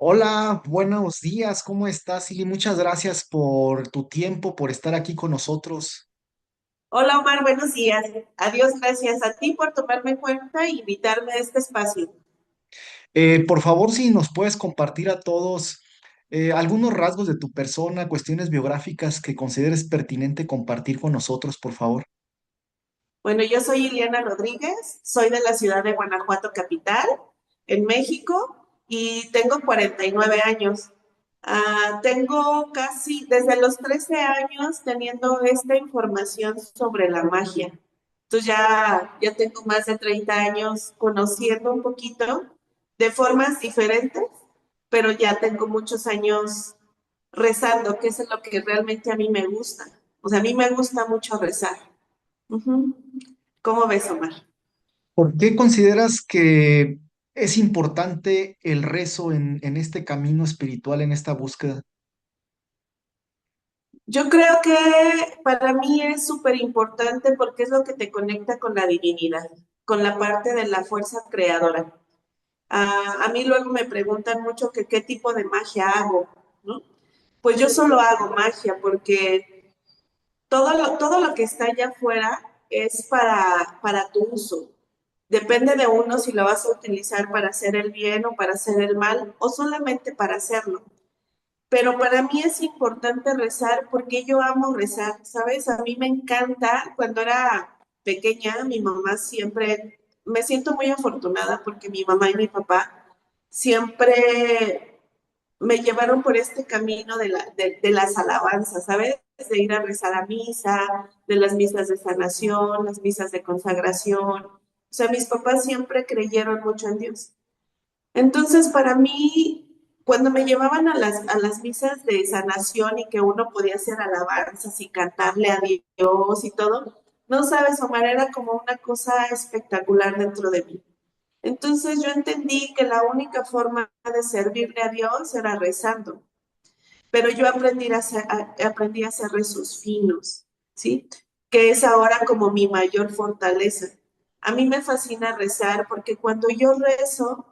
Hola, buenos días, ¿cómo estás, Silly? Muchas gracias por tu tiempo, por estar aquí con nosotros. Hola Omar, buenos días. Adiós, gracias a ti por tomarme en cuenta e invitarme a este espacio. Por favor, si nos puedes compartir a todos algunos rasgos de tu persona, cuestiones biográficas que consideres pertinente compartir con nosotros, por favor. Bueno, yo soy Ileana Rodríguez, soy de la ciudad de Guanajuato capital, en México, y tengo 49 años. Tengo casi desde los 13 años teniendo esta información sobre la magia. Entonces ya tengo más de 30 años conociendo un poquito de formas diferentes, pero ya tengo muchos años rezando, que es lo que realmente a mí me gusta. O sea, a mí me gusta mucho rezar. Ujú. ¿Cómo ves, Omar? ¿Por qué consideras que es importante el rezo en este camino espiritual, en esta búsqueda? Yo creo que para mí es súper importante porque es lo que te conecta con la divinidad, con la parte de la fuerza creadora. A mí luego me preguntan mucho que qué tipo de magia hago, ¿no? Pues yo solo hago magia porque todo lo que está allá afuera es para tu uso. Depende de uno si lo vas a utilizar para hacer el bien o para hacer el mal o solamente para hacerlo. Pero para mí es importante rezar porque yo amo rezar, ¿sabes? A mí me encanta, cuando era pequeña, mi mamá siempre, me siento muy afortunada porque mi mamá y mi papá siempre me llevaron por este camino de las alabanzas, ¿sabes? De ir a rezar a misa, de las misas de sanación, las misas de consagración. O sea, mis papás siempre creyeron mucho en Dios. Entonces, para mí, cuando me llevaban a las misas de sanación y que uno podía hacer alabanzas y cantarle a Dios y todo, no sabes, Omar, era como una cosa espectacular dentro de mí. Entonces yo entendí que la única forma de servirle a Dios era rezando, pero yo aprendí a hacer rezos finos, ¿sí? Que es ahora como mi mayor fortaleza. A mí me fascina rezar porque cuando yo rezo,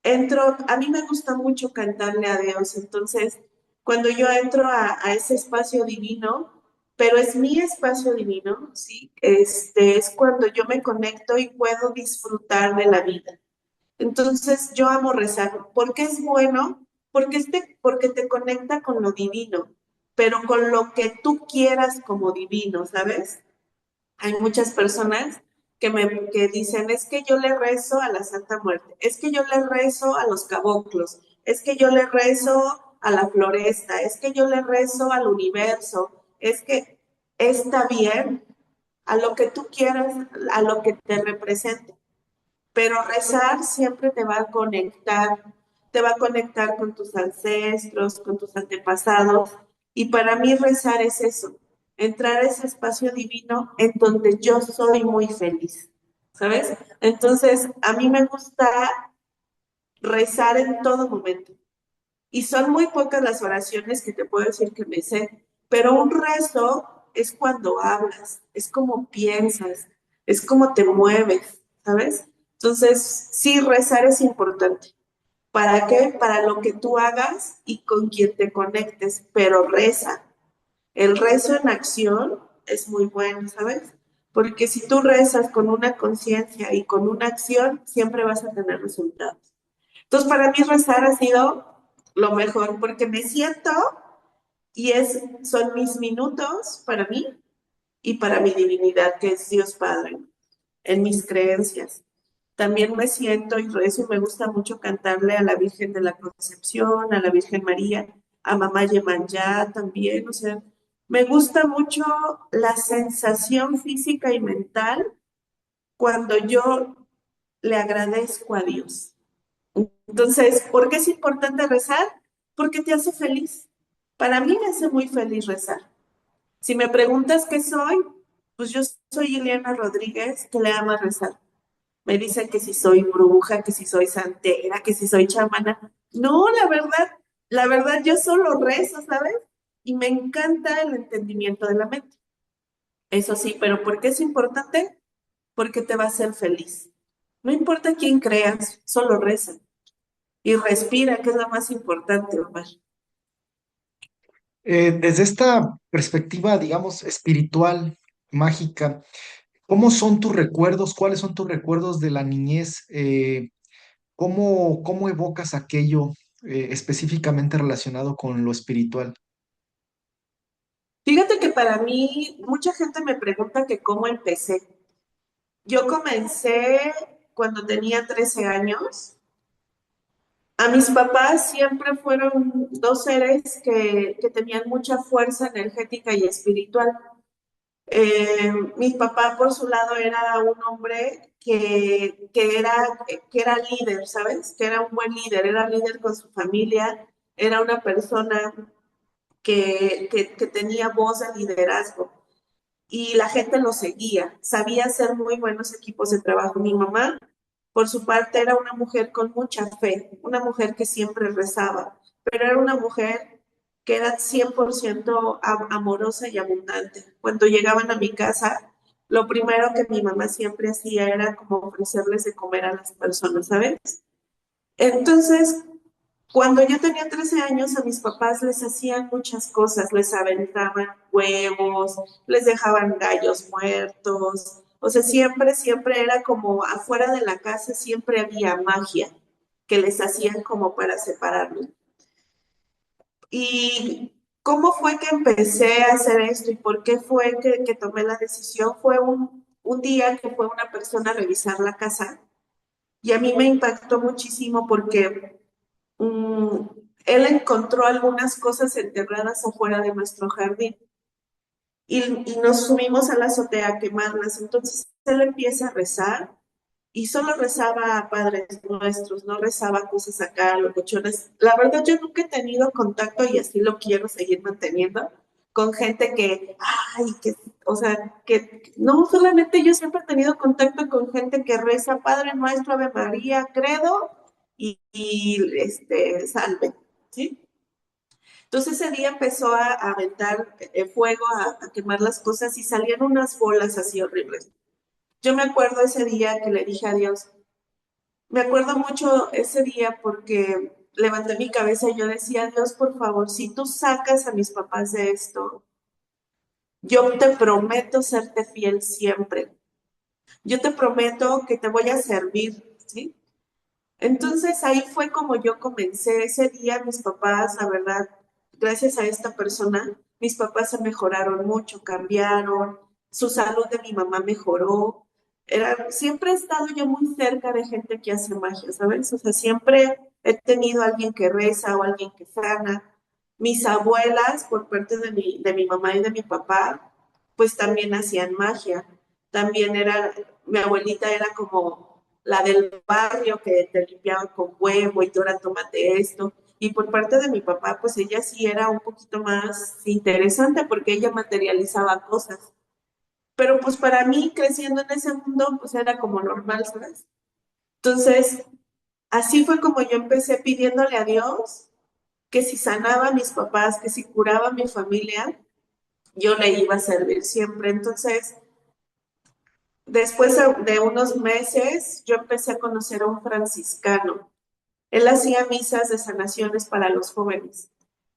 a mí me gusta mucho cantarle a Dios, entonces cuando yo entro a ese espacio divino, pero es mi espacio divino, ¿sí? Es cuando yo me conecto y puedo disfrutar de la vida. Entonces yo amo rezar, porque es bueno, porque te conecta con lo divino, pero con lo que tú quieras como divino, ¿sabes? Hay muchas personas que dicen, es que yo le rezo a la Santa Muerte, es que yo le rezo a los caboclos, es que yo le rezo a la floresta, es que yo le rezo al universo, es que está bien a lo que tú quieras, a lo que te represente, pero rezar siempre te va a conectar con tus ancestros, con tus antepasados. Y para mí rezar es eso, entrar a ese espacio divino en donde yo soy muy feliz, ¿sabes? Entonces, a mí me gusta rezar en todo momento. Y son muy pocas las oraciones que te puedo decir que me sé, pero un rezo es cuando hablas, es como piensas, es como te mueves, ¿sabes? Entonces, sí, rezar es importante. ¿Para qué? Para lo que tú hagas y con quien te conectes, pero reza. El rezo en acción es muy bueno, ¿sabes? Porque si tú rezas con una conciencia y con una acción, siempre vas a tener resultados. Entonces, para mí rezar ha sido lo mejor porque me siento y son mis minutos para mí y para mi divinidad, que es Dios Padre, en mis creencias. También me siento y rezo y me gusta mucho cantarle a la Virgen de la Concepción, a la Virgen María, a Mamá Yemayá también. O sea, me gusta mucho la sensación física y mental cuando yo le agradezco a Dios. Entonces, ¿por qué es importante rezar? Porque te hace feliz. Para mí me hace muy feliz rezar. Si me preguntas qué soy, pues yo soy Ileana Rodríguez, que le ama rezar. Me dicen que si soy bruja, que si soy santera, que si soy chamana. No, la verdad yo solo rezo, ¿sabes? Y me encanta el entendimiento de la mente. Eso sí, pero ¿por qué es importante? Porque te va a hacer feliz. No importa quién creas, solo reza. y respira, que es lo más importante, Omar. Desde esta perspectiva, digamos, espiritual, mágica, ¿cómo son tus recuerdos? ¿Cuáles son tus recuerdos de la niñez? ¿Cómo evocas aquello específicamente relacionado con lo espiritual? Fíjate que para mí, mucha gente me pregunta que cómo empecé. Yo comencé cuando tenía 13 años. A mis papás siempre fueron dos seres que tenían mucha fuerza energética y espiritual. Mi papá, por su lado, era un hombre que era líder, ¿sabes? Que era un buen líder, era líder con su familia, era una persona que tenía voz de liderazgo y la gente lo seguía. Sabía hacer muy buenos equipos de trabajo. Mi mamá, por su parte, era una mujer con mucha fe, una mujer que siempre rezaba, pero era una mujer que era 100% amorosa y abundante. Cuando llegaban a mi casa, lo primero que mi mamá siempre hacía era como ofrecerles de comer a las personas, ¿sabes? Entonces, cuando yo tenía 13 años, a mis papás les hacían muchas cosas, les aventaban huevos, les dejaban gallos muertos, o sea, siempre era como afuera de la casa, siempre había magia que les hacían como para separarlos. ¿Y cómo fue que empecé a hacer esto y por qué fue que tomé la decisión? Fue un día que fue una persona a revisar la casa y a mí me impactó muchísimo porque mm, él encontró algunas cosas enterradas afuera de nuestro jardín y nos subimos a la azotea a quemarlas. Entonces él empieza a rezar y solo rezaba a Padres Nuestros, no rezaba cosas acá, locochones. La verdad, yo nunca he tenido contacto y así lo quiero seguir manteniendo con gente o sea, que no solamente yo siempre he tenido contacto con gente que reza Padre Nuestro, Ave María, Credo Salve, ¿sí? Entonces ese día empezó a aventar fuego, a quemar las cosas y salían unas bolas así horribles. Yo me acuerdo ese día que le dije a Dios, me acuerdo mucho ese día porque levanté mi cabeza y yo decía, Dios, por favor, si tú sacas a mis papás de esto, yo te prometo serte fiel siempre. Yo te prometo que te voy a servir, ¿sí? Entonces ahí fue como yo comencé. Ese día mis papás, la verdad, gracias a esta persona, mis papás se mejoraron mucho, cambiaron, su salud de mi mamá mejoró. Siempre he estado yo muy cerca de gente que hace magia, ¿sabes? O sea, siempre he tenido a alguien que reza o alguien que sana. Mis abuelas, por parte de mi mamá y de mi papá, pues también hacían magia. También mi abuelita era como la del barrio que te limpiaba con huevo y tú ahora tómate esto. Y por parte de mi papá, pues ella sí era un poquito más interesante porque ella materializaba cosas. Pero pues para mí, creciendo en ese mundo, pues era como normal, ¿sabes? Entonces, así fue como yo empecé pidiéndole a Dios que si sanaba a mis papás, que si curaba a mi familia, yo le iba a servir siempre. Entonces, después de unos meses, yo empecé a conocer a un franciscano. Él hacía misas de sanaciones para los jóvenes.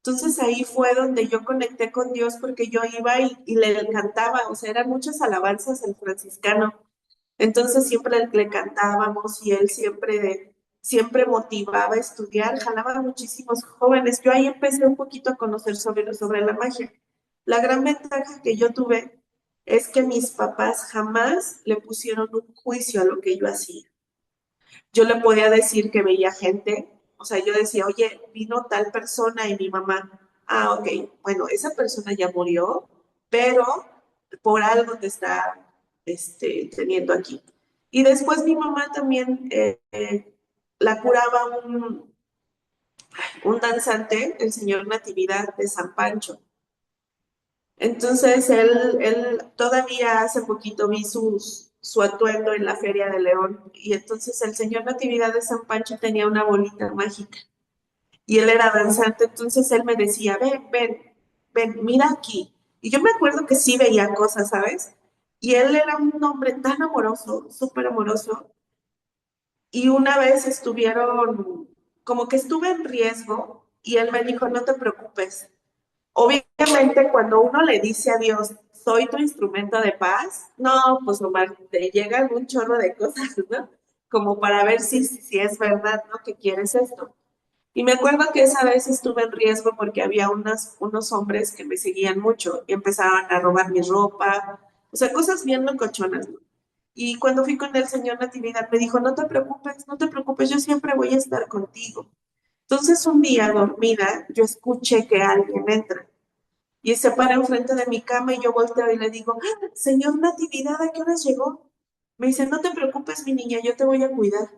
Entonces ahí fue donde yo conecté con Dios porque yo iba y le cantaba, o sea, eran muchas alabanzas el franciscano. Entonces siempre le cantábamos y él siempre motivaba a estudiar, jalaba a muchísimos jóvenes. Yo ahí empecé un poquito a conocer sobre la magia. La gran ventaja que yo tuve es que mis papás jamás le pusieron un juicio a lo que yo hacía. Yo le podía decir que veía gente, o sea, yo decía, oye, vino tal persona y mi mamá, ok, bueno, esa persona ya murió, pero por algo te está teniendo aquí. Y después mi mamá también la curaba un danzante, el señor Natividad de San Pancho. Entonces, él todavía hace poquito vi su atuendo en la Feria de León y entonces el señor Natividad de San Pancho tenía una bolita mágica y él era danzante, entonces él me decía, ven, mira aquí. Y yo me acuerdo que sí veía cosas, ¿sabes? Y él era un hombre tan amoroso, súper amoroso. Y una vez estuvieron como que estuve en riesgo y él me dijo, no te preocupes. Obviamente, cuando uno le dice a Dios, soy tu instrumento de paz, no, pues Omar, te llegan un chorro de cosas, ¿no? Como para ver si es verdad, ¿no? Que quieres esto. Y me acuerdo que esa vez estuve en riesgo porque había unos hombres que me seguían mucho y empezaban a robar mi ropa, o sea, cosas bien locochonas, ¿no? Y cuando fui con el Señor Natividad me dijo, no te preocupes, no te preocupes, yo siempre voy a estar contigo. Entonces un día dormida yo escuché que alguien entra y se para enfrente de mi cama y yo volteo y le digo, "Ah, Señor Natividad, ¿a qué horas llegó?" Me dice, no te preocupes, mi niña, yo te voy a cuidar.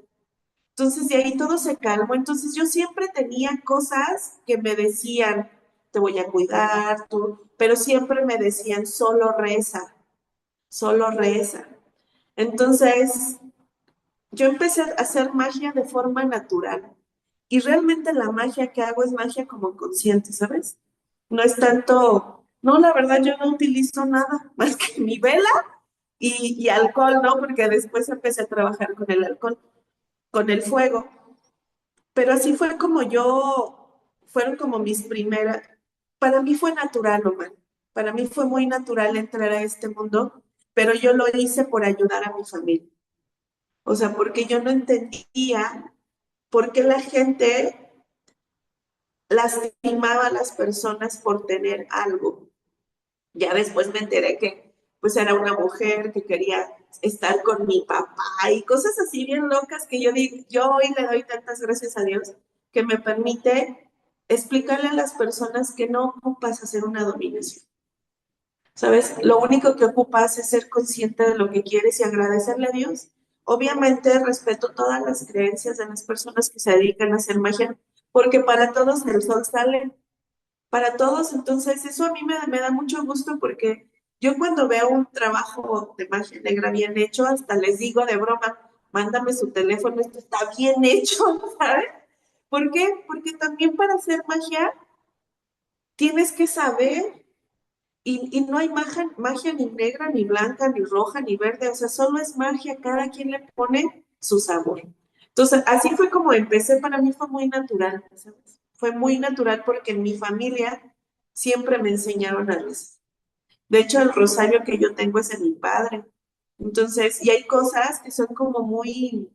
Entonces de ahí todo se calmó. Entonces yo siempre tenía cosas que me decían, te voy a cuidar, tú, pero siempre me decían, solo reza, solo reza. Entonces yo empecé a hacer magia de forma natural. Y realmente la magia que hago es magia como consciente, ¿sabes? No es tanto, no, la verdad yo no utilizo nada más que mi vela y alcohol, ¿no? Porque después empecé a trabajar con el alcohol, con el fuego. Pero así fue como fueron como mis primeras, para mí fue natural, Omar. Para mí fue muy natural entrar a este mundo, pero yo lo hice por ayudar a mi familia. O sea, porque yo no entendía por qué la gente lastimaba a las personas por tener algo. Ya después me enteré que pues era una mujer que quería estar con mi papá y cosas así bien locas que yo digo, yo hoy le doy tantas gracias a Dios que me permite explicarle a las personas que no ocupas hacer una dominación. ¿Sabes? Lo único que ocupas es ser consciente de lo que quieres y agradecerle a Dios. Obviamente respeto todas las creencias de las personas que se dedican a hacer magia, porque para todos el sol sale, para todos. Entonces, eso a mí me da mucho gusto porque yo cuando veo un trabajo de magia negra bien hecho, hasta les digo de broma, mándame su teléfono, esto está bien hecho, ¿sabes? ¿Por qué? Porque también para hacer magia tienes que saber y no hay magia ni negra, ni blanca, ni roja, ni verde, o sea, solo es magia, cada quien le pone su sabor. Entonces, así fue como empecé, para mí fue muy natural, ¿sabes? Fue muy natural porque en mi familia siempre me enseñaron a rezar. De hecho, el rosario que yo tengo es de mi padre. Entonces, y hay cosas que son como muy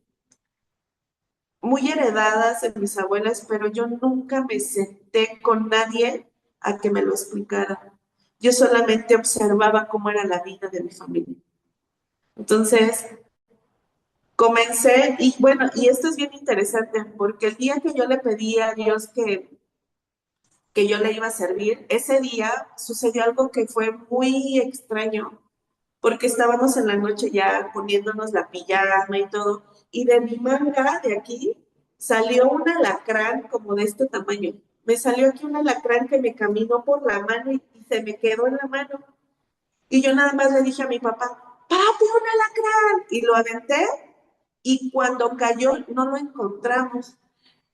heredadas de mis abuelas, pero yo nunca me senté con nadie a que me lo explicara. Yo solamente observaba cómo era la vida de mi familia. Entonces, comencé, y bueno, y esto es bien interesante, porque el día que yo le pedí a Dios que yo le iba a servir, ese día sucedió algo que fue muy extraño, porque estábamos en la noche ya poniéndonos la pijama y todo, y de mi manga de aquí salió un alacrán como de este tamaño. Me salió aquí un alacrán que me caminó por la mano y se me quedó en la mano. Y yo nada más le dije a mi papá, papi, un alacrán. Y lo aventé y cuando cayó no lo encontramos.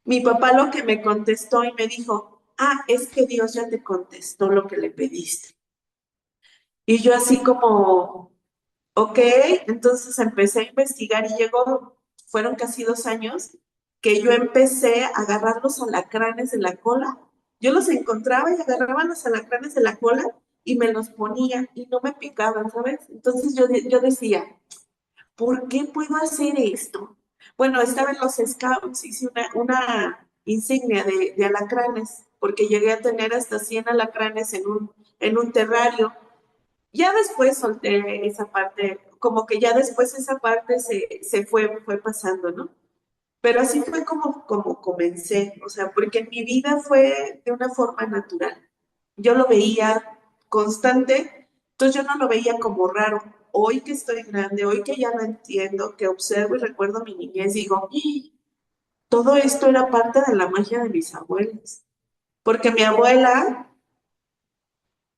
Mi papá lo que me contestó y me dijo, ah, es que Dios ya te contestó lo que le pediste. Y yo así como, ok, entonces empecé a investigar y fueron casi 2 años que yo empecé a agarrar los alacranes de la cola. Yo los encontraba y agarraba los alacranes de la cola y me los ponía y no me picaban, ¿sabes? Entonces yo decía, ¿por qué puedo hacer esto? Bueno, estaba en los scouts, hice una insignia de alacranes, porque llegué a tener hasta 100 alacranes en un terrario. Ya después solté esa parte, como que ya después esa parte se fue pasando, ¿no? Pero así fue como comencé, o sea, porque en mi vida fue de una forma natural. Yo lo veía constante, entonces yo no lo veía como raro. Hoy que estoy grande, hoy que ya lo entiendo, que observo y recuerdo mi niñez, digo, "¡Ah! Todo esto era parte de la magia de mis abuelos." Porque mi abuela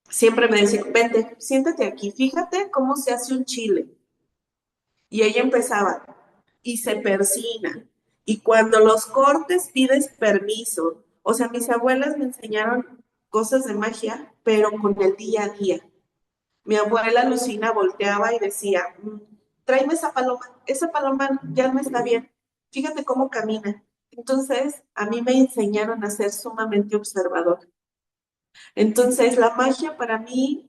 siempre me decía, vente, siéntate aquí, fíjate cómo se hace un chile. Y ella empezaba y se persina. Y cuando los cortes pides permiso. O sea, mis abuelas me enseñaron cosas de magia, pero con el día a día. Mi abuela Lucina volteaba y decía, tráeme esa paloma ya no está bien. Fíjate cómo camina. Entonces, a mí me enseñaron a ser sumamente observador. Entonces, la magia para mí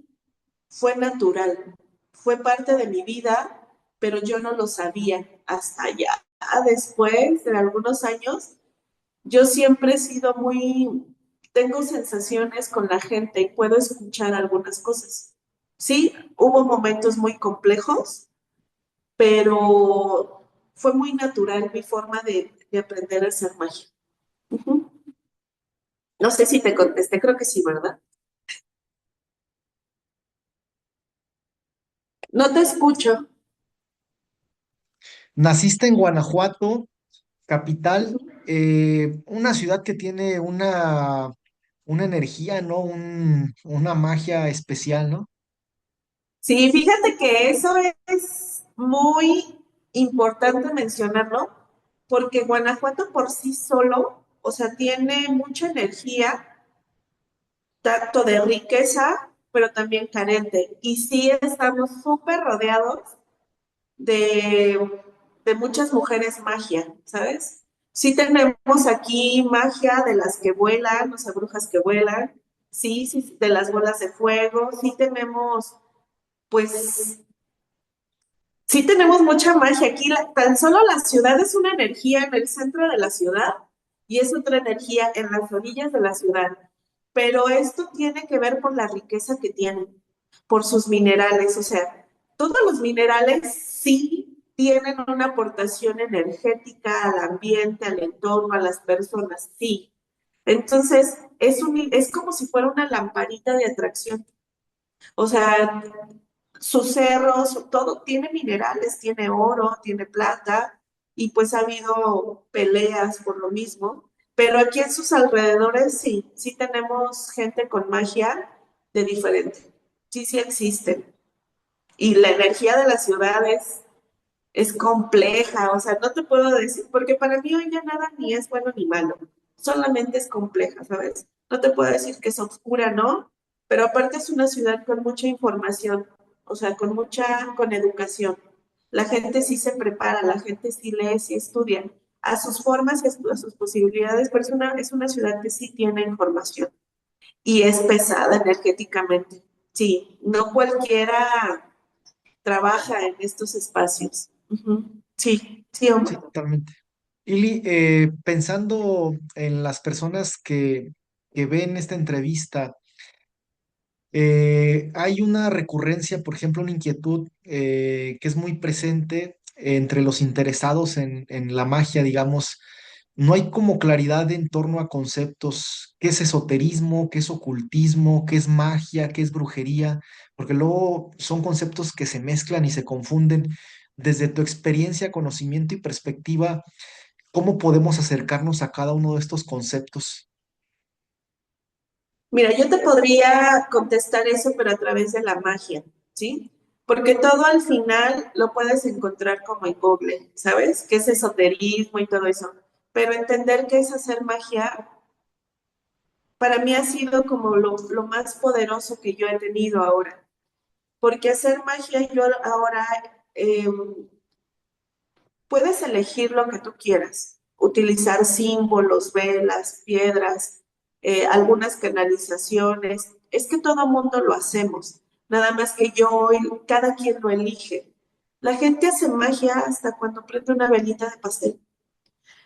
fue natural, fue parte de mi vida, pero yo no lo sabía hasta ya. Después de algunos años, yo siempre he sido muy, tengo sensaciones con la gente y puedo escuchar algunas cosas. Sí, hubo momentos muy complejos, pero fue muy natural mi forma de aprender a hacer magia. Ujú. No sé si te contesté, creo que sí, ¿verdad? No te escucho. Naciste en Guanajuato, capital, Ujú. una ciudad que tiene una energía, ¿no? Una magia especial, ¿no? Sí, fíjate que eso es muy importante mencionarlo, porque Guanajuato por sí solo, o sea, tiene mucha energía, tanto de riqueza, pero también carente. Y sí estamos súper rodeados de, de muchas mujeres magia, ¿sabes? Sí tenemos aquí magia de las que vuelan, o sea, brujas que vuelan, sí, sí, de las bolas de fuego, sí tenemos, pues, sí tenemos mucha magia aquí. Tan solo la ciudad es una energía en el centro de la ciudad y es otra energía en las orillas de la ciudad. Pero esto tiene que ver por la riqueza que tienen, por sus minerales. O sea, todos los minerales sí tienen una aportación energética al ambiente, al entorno, a las personas, sí. Entonces, es como si fuera una lamparita de atracción. O sea, sus cerros, todo tiene minerales, tiene oro, tiene plata, y pues ha habido peleas por lo mismo. Pero aquí en sus alrededores sí, sí tenemos gente con magia de diferente. Sí, sí existen. Y la energía de las ciudades es compleja, o sea, no te puedo decir, porque para mí hoy ya nada ni es bueno ni malo, solamente es compleja, ¿sabes? No te puedo decir que es oscura, ¿no? Pero aparte es una ciudad con mucha información, o sea, con educación. La gente sí se prepara, la gente sí lee, sí estudia, a sus formas y a sus posibilidades, pero es una ciudad que sí tiene información y es pesada energéticamente. Sí, no cualquiera trabaja en estos espacios. Ujú. Sí, sí, Sí, Omar. totalmente. Ili, pensando en las personas que ven esta entrevista, hay una recurrencia, por ejemplo, una inquietud que es muy presente entre los interesados en la magia, digamos. No hay como claridad en torno a conceptos, qué es esoterismo, qué es ocultismo, qué es magia, qué es brujería, porque luego son conceptos que se mezclan y se confunden. Desde tu experiencia, conocimiento y perspectiva, ¿cómo podemos acercarnos a cada uno de estos conceptos? Mira, yo te podría contestar eso, pero a través de la magia, ¿sí? Porque todo al final lo puedes encontrar como en Google, ¿sabes? Que es esoterismo y todo eso. Pero entender qué es hacer magia, para mí ha sido como lo más poderoso que yo he tenido ahora. Porque hacer magia yo ahora eh, puedes elegir lo que tú quieras, utilizar símbolos, velas, piedras, algunas canalizaciones. Es que todo mundo lo hacemos, nada más que cada quien lo elige. La gente hace magia hasta cuando prende una velita de pastel.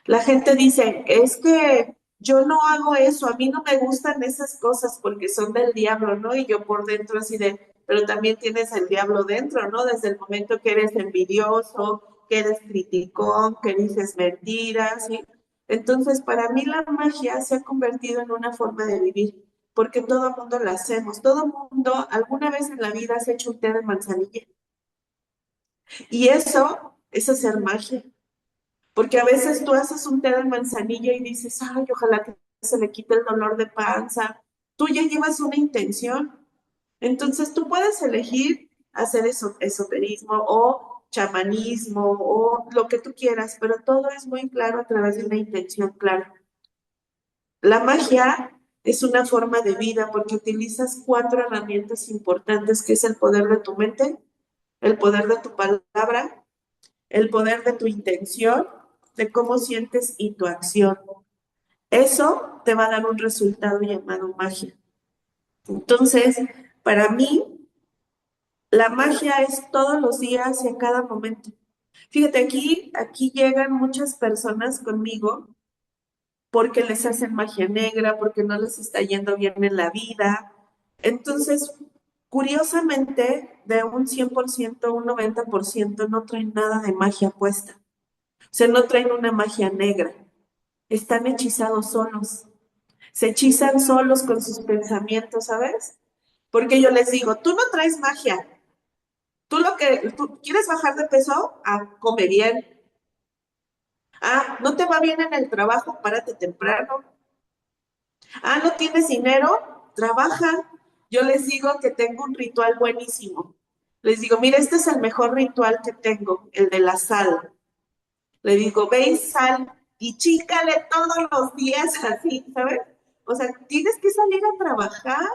La gente dice, es que yo no hago eso, a mí no me gustan esas cosas porque son del diablo, ¿no? Y yo por dentro así de, pero también tienes el diablo dentro, ¿no? Desde el momento que eres envidioso, que eres criticón, que dices mentiras, ¿sí? Entonces, para mí la magia se ha convertido en una forma de vivir, porque todo el mundo la hacemos, todo el mundo alguna vez en la vida has hecho un té de manzanilla. Y eso es hacer magia. Porque a veces tú haces un té de manzanilla y dices, ay, ojalá que se le quite el dolor de panza. Tú ya llevas una intención. Entonces tú puedes elegir hacer esoterismo o chamanismo o lo que tú quieras, pero todo es muy claro a través de una intención clara. La magia es una forma de vida porque utilizas cuatro herramientas importantes, que es el poder de tu mente, el poder de tu palabra, el poder de tu intención de cómo sientes y tu acción. Eso te va a dar un resultado llamado magia. Entonces, para mí, la magia es todos los días y a cada momento. Fíjate, aquí llegan muchas personas conmigo porque les hacen magia negra, porque no les está yendo bien en la vida. Entonces, curiosamente, de un 100%, un 90% no traen nada de magia puesta. O sea, no traen una magia negra. Están hechizados solos. Se hechizan solos con sus pensamientos, ¿sabes? Porque yo les digo, tú no traes magia. Tú quieres bajar de peso, come bien. No te va bien en el trabajo, párate temprano. No tienes dinero, trabaja. Yo les digo que tengo un ritual buenísimo. Les digo, mira, este es el mejor ritual que tengo, el de la sal. Le digo, ve y sal y chícale todos los días así, ¿sabes? O sea, tienes que salir a trabajar,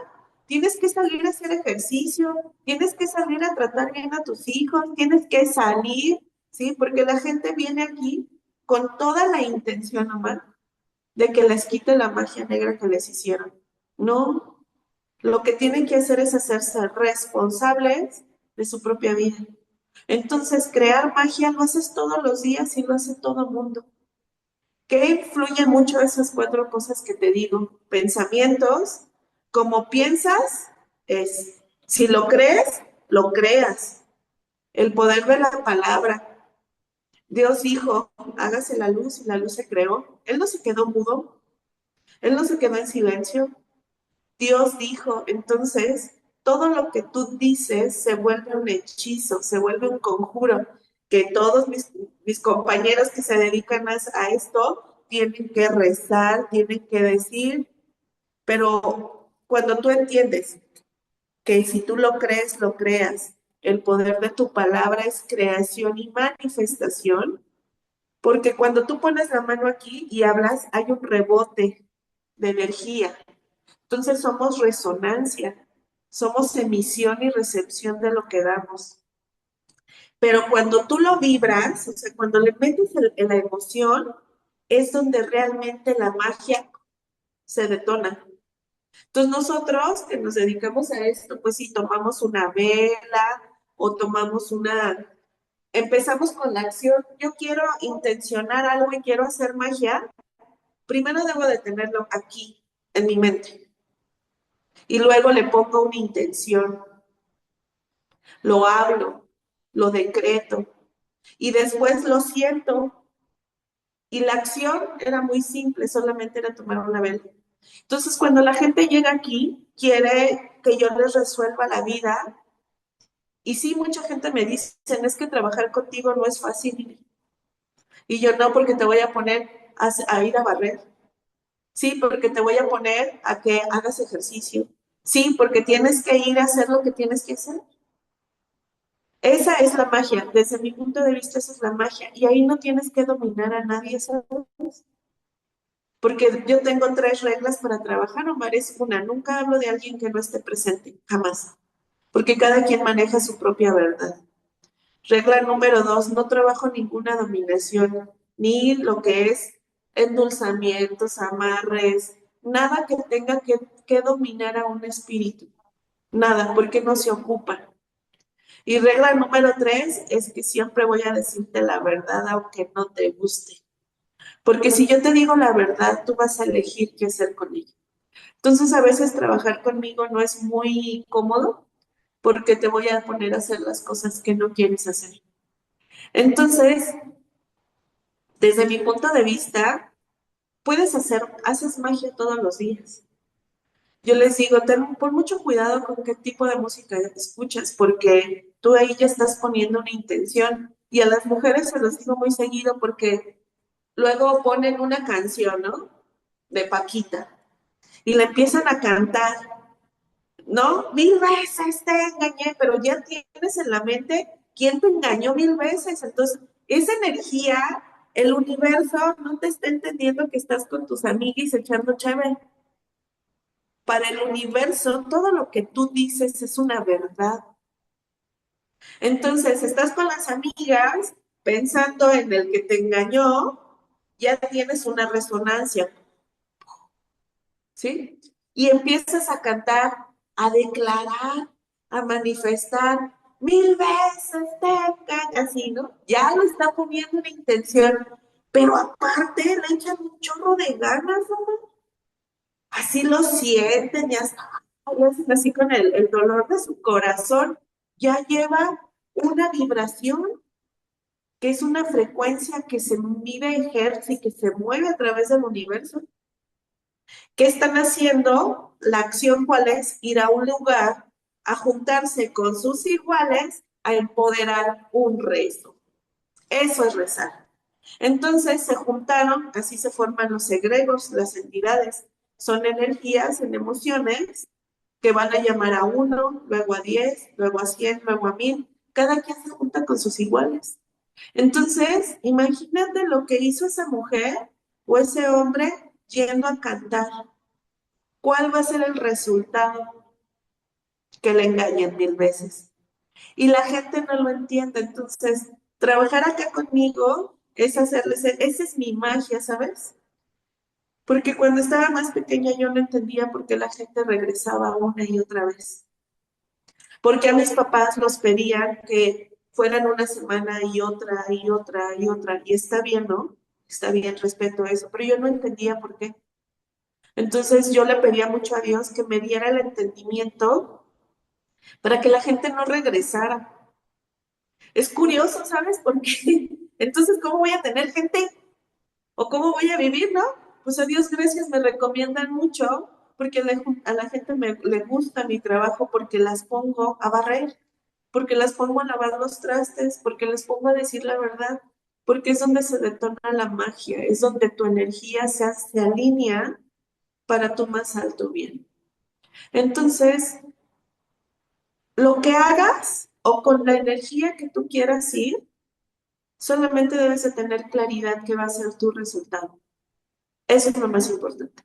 tienes que salir a hacer ejercicio, tienes que salir a tratar bien a tus hijos, tienes que salir, ¿sí? Porque la gente viene aquí con toda la intención, Omar, de que les quite la magia negra que les hicieron. No, lo que tienen que hacer es hacerse responsables de su propia vida. Entonces, crear magia lo haces todos los días y lo hace todo el mundo. ¿Qué influye mucho esas cuatro cosas que te digo? Pensamientos, como piensas, es, si lo crees, lo creas. El poder de la palabra. Dios dijo, hágase la luz y la luz se creó. Él no se quedó mudo, él no se quedó en silencio. Dios dijo, entonces, todo lo que tú dices se vuelve un hechizo, se vuelve un conjuro, que todos mis compañeros que se dedican a esto tienen que rezar, tienen que decir, pero cuando tú entiendes que si tú lo crees, lo creas, el poder de tu palabra es creación y manifestación, porque cuando tú pones la mano aquí y hablas, hay un rebote de energía. Entonces somos resonancia, somos emisión y recepción de lo que damos. Pero cuando tú lo vibras, o sea, cuando le metes en la emoción, es donde realmente la magia se detona. Entonces nosotros que nos dedicamos a esto, pues si tomamos una vela o tomamos empezamos con la acción, yo quiero intencionar algo y quiero hacer magia, primero debo de tenerlo aquí, en mi mente. Y luego le pongo una intención, lo hablo, lo decreto y después lo siento. Y la acción era muy simple, solamente era tomar una vela. Entonces, cuando la gente llega aquí, quiere que yo les resuelva la vida. Y sí, mucha gente me dice, es que trabajar contigo no es fácil. Y yo no, porque te voy a poner a ir a barrer. Sí, porque te voy a poner a que hagas ejercicio. Sí, porque tienes que ir a hacer lo que tienes que hacer. Esa es la magia, desde mi punto de vista esa es la magia y ahí no tienes que dominar a nadie, ¿sabes? Porque yo tengo tres reglas para trabajar, Omar, es una, nunca hablo de alguien que no esté presente, jamás, porque cada quien maneja su propia verdad. Regla número dos, no trabajo ninguna dominación, ni lo que es endulzamientos, amarres, nada que tenga que dominar a un espíritu, nada, porque no se ocupa. Y regla número tres es que siempre voy a decirte la verdad aunque no te guste. Porque si yo te digo la verdad, tú vas a elegir qué hacer con ella. Entonces a veces trabajar conmigo no es muy cómodo porque te voy a poner a hacer las cosas que no quieres hacer. Entonces, desde mi punto de vista, haces magia todos los días. Yo les digo, pon mucho cuidado con qué tipo de música escuchas, porque tú ahí ya estás poniendo una intención. Y a las mujeres se los digo muy seguido porque luego ponen una canción, ¿no? De Paquita y la empiezan a cantar, ¿no? 1000 veces te engañé, pero ya tienes en la mente quién te engañó 1000 veces. Entonces, esa energía, el universo no te está entendiendo que estás con tus amiguis echando chévere. Para el universo, todo lo que tú dices es una verdad. Entonces, estás con las amigas pensando en el que te engañó ya tienes una resonancia, ¿sí? Y empiezas a cantar, a declarar, a manifestar, mil veces te callas, así, ¿no? Ya lo está poniendo en intención, pero aparte le echan un chorro de ganas, ¿no? Así lo sienten, ya está, ya hacen así con el dolor de su corazón, ya lleva una vibración que es una frecuencia que se mide en hertz y que se mueve a través del universo. ¿Qué están haciendo? La acción, ¿cuál es? Ir a un lugar a juntarse con sus iguales a empoderar un rezo. Eso es rezar. Entonces se juntaron, así se forman los egregores, las entidades. Son energías en emociones que van a llamar a uno, luego a 10, luego a 100, luego a 1000. Cada quien se junta con sus iguales. Entonces, imagínate lo que hizo esa mujer o ese hombre yendo a cantar. ¿Cuál va a ser el resultado? Que le engañen 1000 veces. Y la gente no lo entiende. Entonces, trabajar acá conmigo es hacerles, esa es mi magia, ¿sabes? Porque cuando estaba más pequeña yo no entendía por qué la gente regresaba una y otra vez. Porque a mis papás los pedían que fueran una semana y otra y otra y otra. Y está bien, ¿no? Está bien, respeto eso. Pero yo no entendía por qué. Entonces yo le pedía mucho a Dios que me diera el entendimiento para que la gente no regresara. Es curioso, ¿sabes? Porque entonces, ¿cómo voy a tener gente? ¿O cómo voy a vivir, no? Pues a Dios gracias me recomiendan mucho porque a la gente le gusta mi trabajo porque las pongo a barrer, porque las pongo a lavar los trastes, porque les pongo a decir la verdad, porque es donde se detona la magia, es donde tu energía se alinea para tu más alto bien. Entonces, lo que hagas o con la energía que tú quieras ir, solamente debes de tener claridad que va a ser tu resultado. Eso es lo más importante.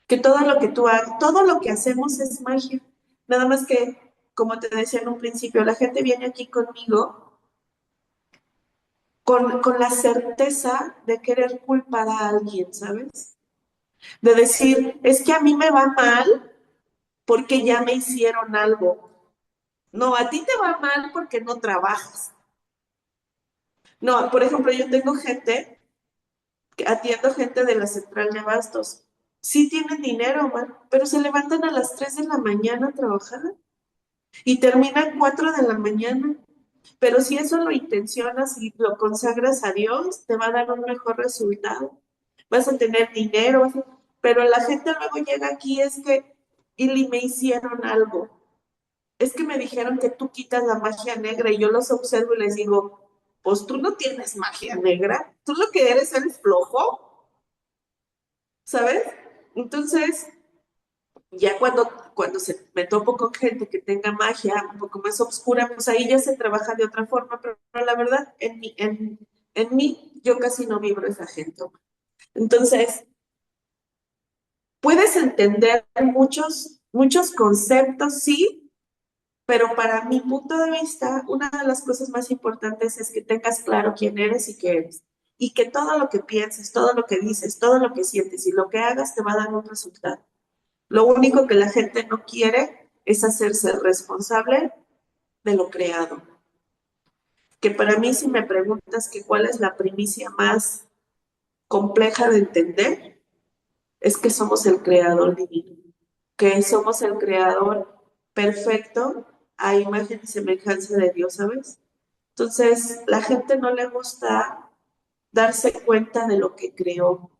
Que todo lo que tú hagas, todo lo que hacemos es magia. Nada más que, como te decía en un principio, la gente viene aquí conmigo con la certeza de querer culpar a alguien, ¿sabes? De decir, es que a mí me va mal porque ya me hicieron algo. No, a ti te va mal porque no trabajas. No, por ejemplo, yo tengo gente atiendo gente de la central de abastos. Sí tienen dinero, man, pero se levantan a las 3 de la mañana a trabajar y terminan 4 de la mañana. Pero si eso lo intencionas y lo consagras a Dios, te va a dar un mejor resultado. Vas a tener dinero, pero la gente luego llega aquí es que, y me hicieron algo. Es que me dijeron que tú quitas la magia negra y yo los observo y les digo, pues tú no tienes magia negra, tú lo que eres flojo. ¿Sabes? Entonces, ya cuando me topo con gente que tenga magia un poco más oscura, pues ahí ya se trabaja de otra forma, pero la verdad, en mí, yo casi no vibro esa gente. Entonces, puedes entender muchos conceptos, sí, pero para mi punto de vista, una de las cosas más importantes es que tengas claro quién eres y qué eres. Y que todo lo que pienses, todo lo que dices, todo lo que sientes y lo que hagas te va a dar un resultado. Lo único que la gente no quiere es hacerse responsable de lo creado. Que para mí, si me preguntas que cuál es la primicia más compleja de entender, es que somos el creador divino, que somos el creador perfecto a imagen y semejanza de Dios, ¿sabes? Entonces, la gente no le gusta darse cuenta de lo que creó,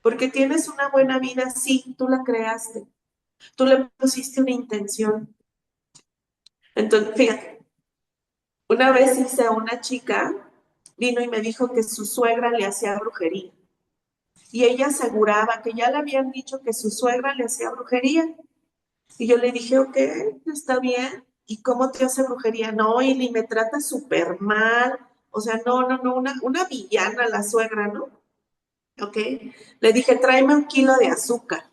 porque tienes una buena vida, sí, tú la creaste, tú le pusiste una intención. Entonces, fíjate, una vez hice a una chica, vino y me dijo que su suegra le hacía brujería. Y ella aseguraba que ya le habían dicho que su suegra le hacía brujería. Y yo le dije, ok, está bien. ¿Y cómo te hace brujería? No, y me trata súper mal. O sea, no, una villana la suegra, ¿no? Ok. Le dije, tráeme 1 kilo de azúcar.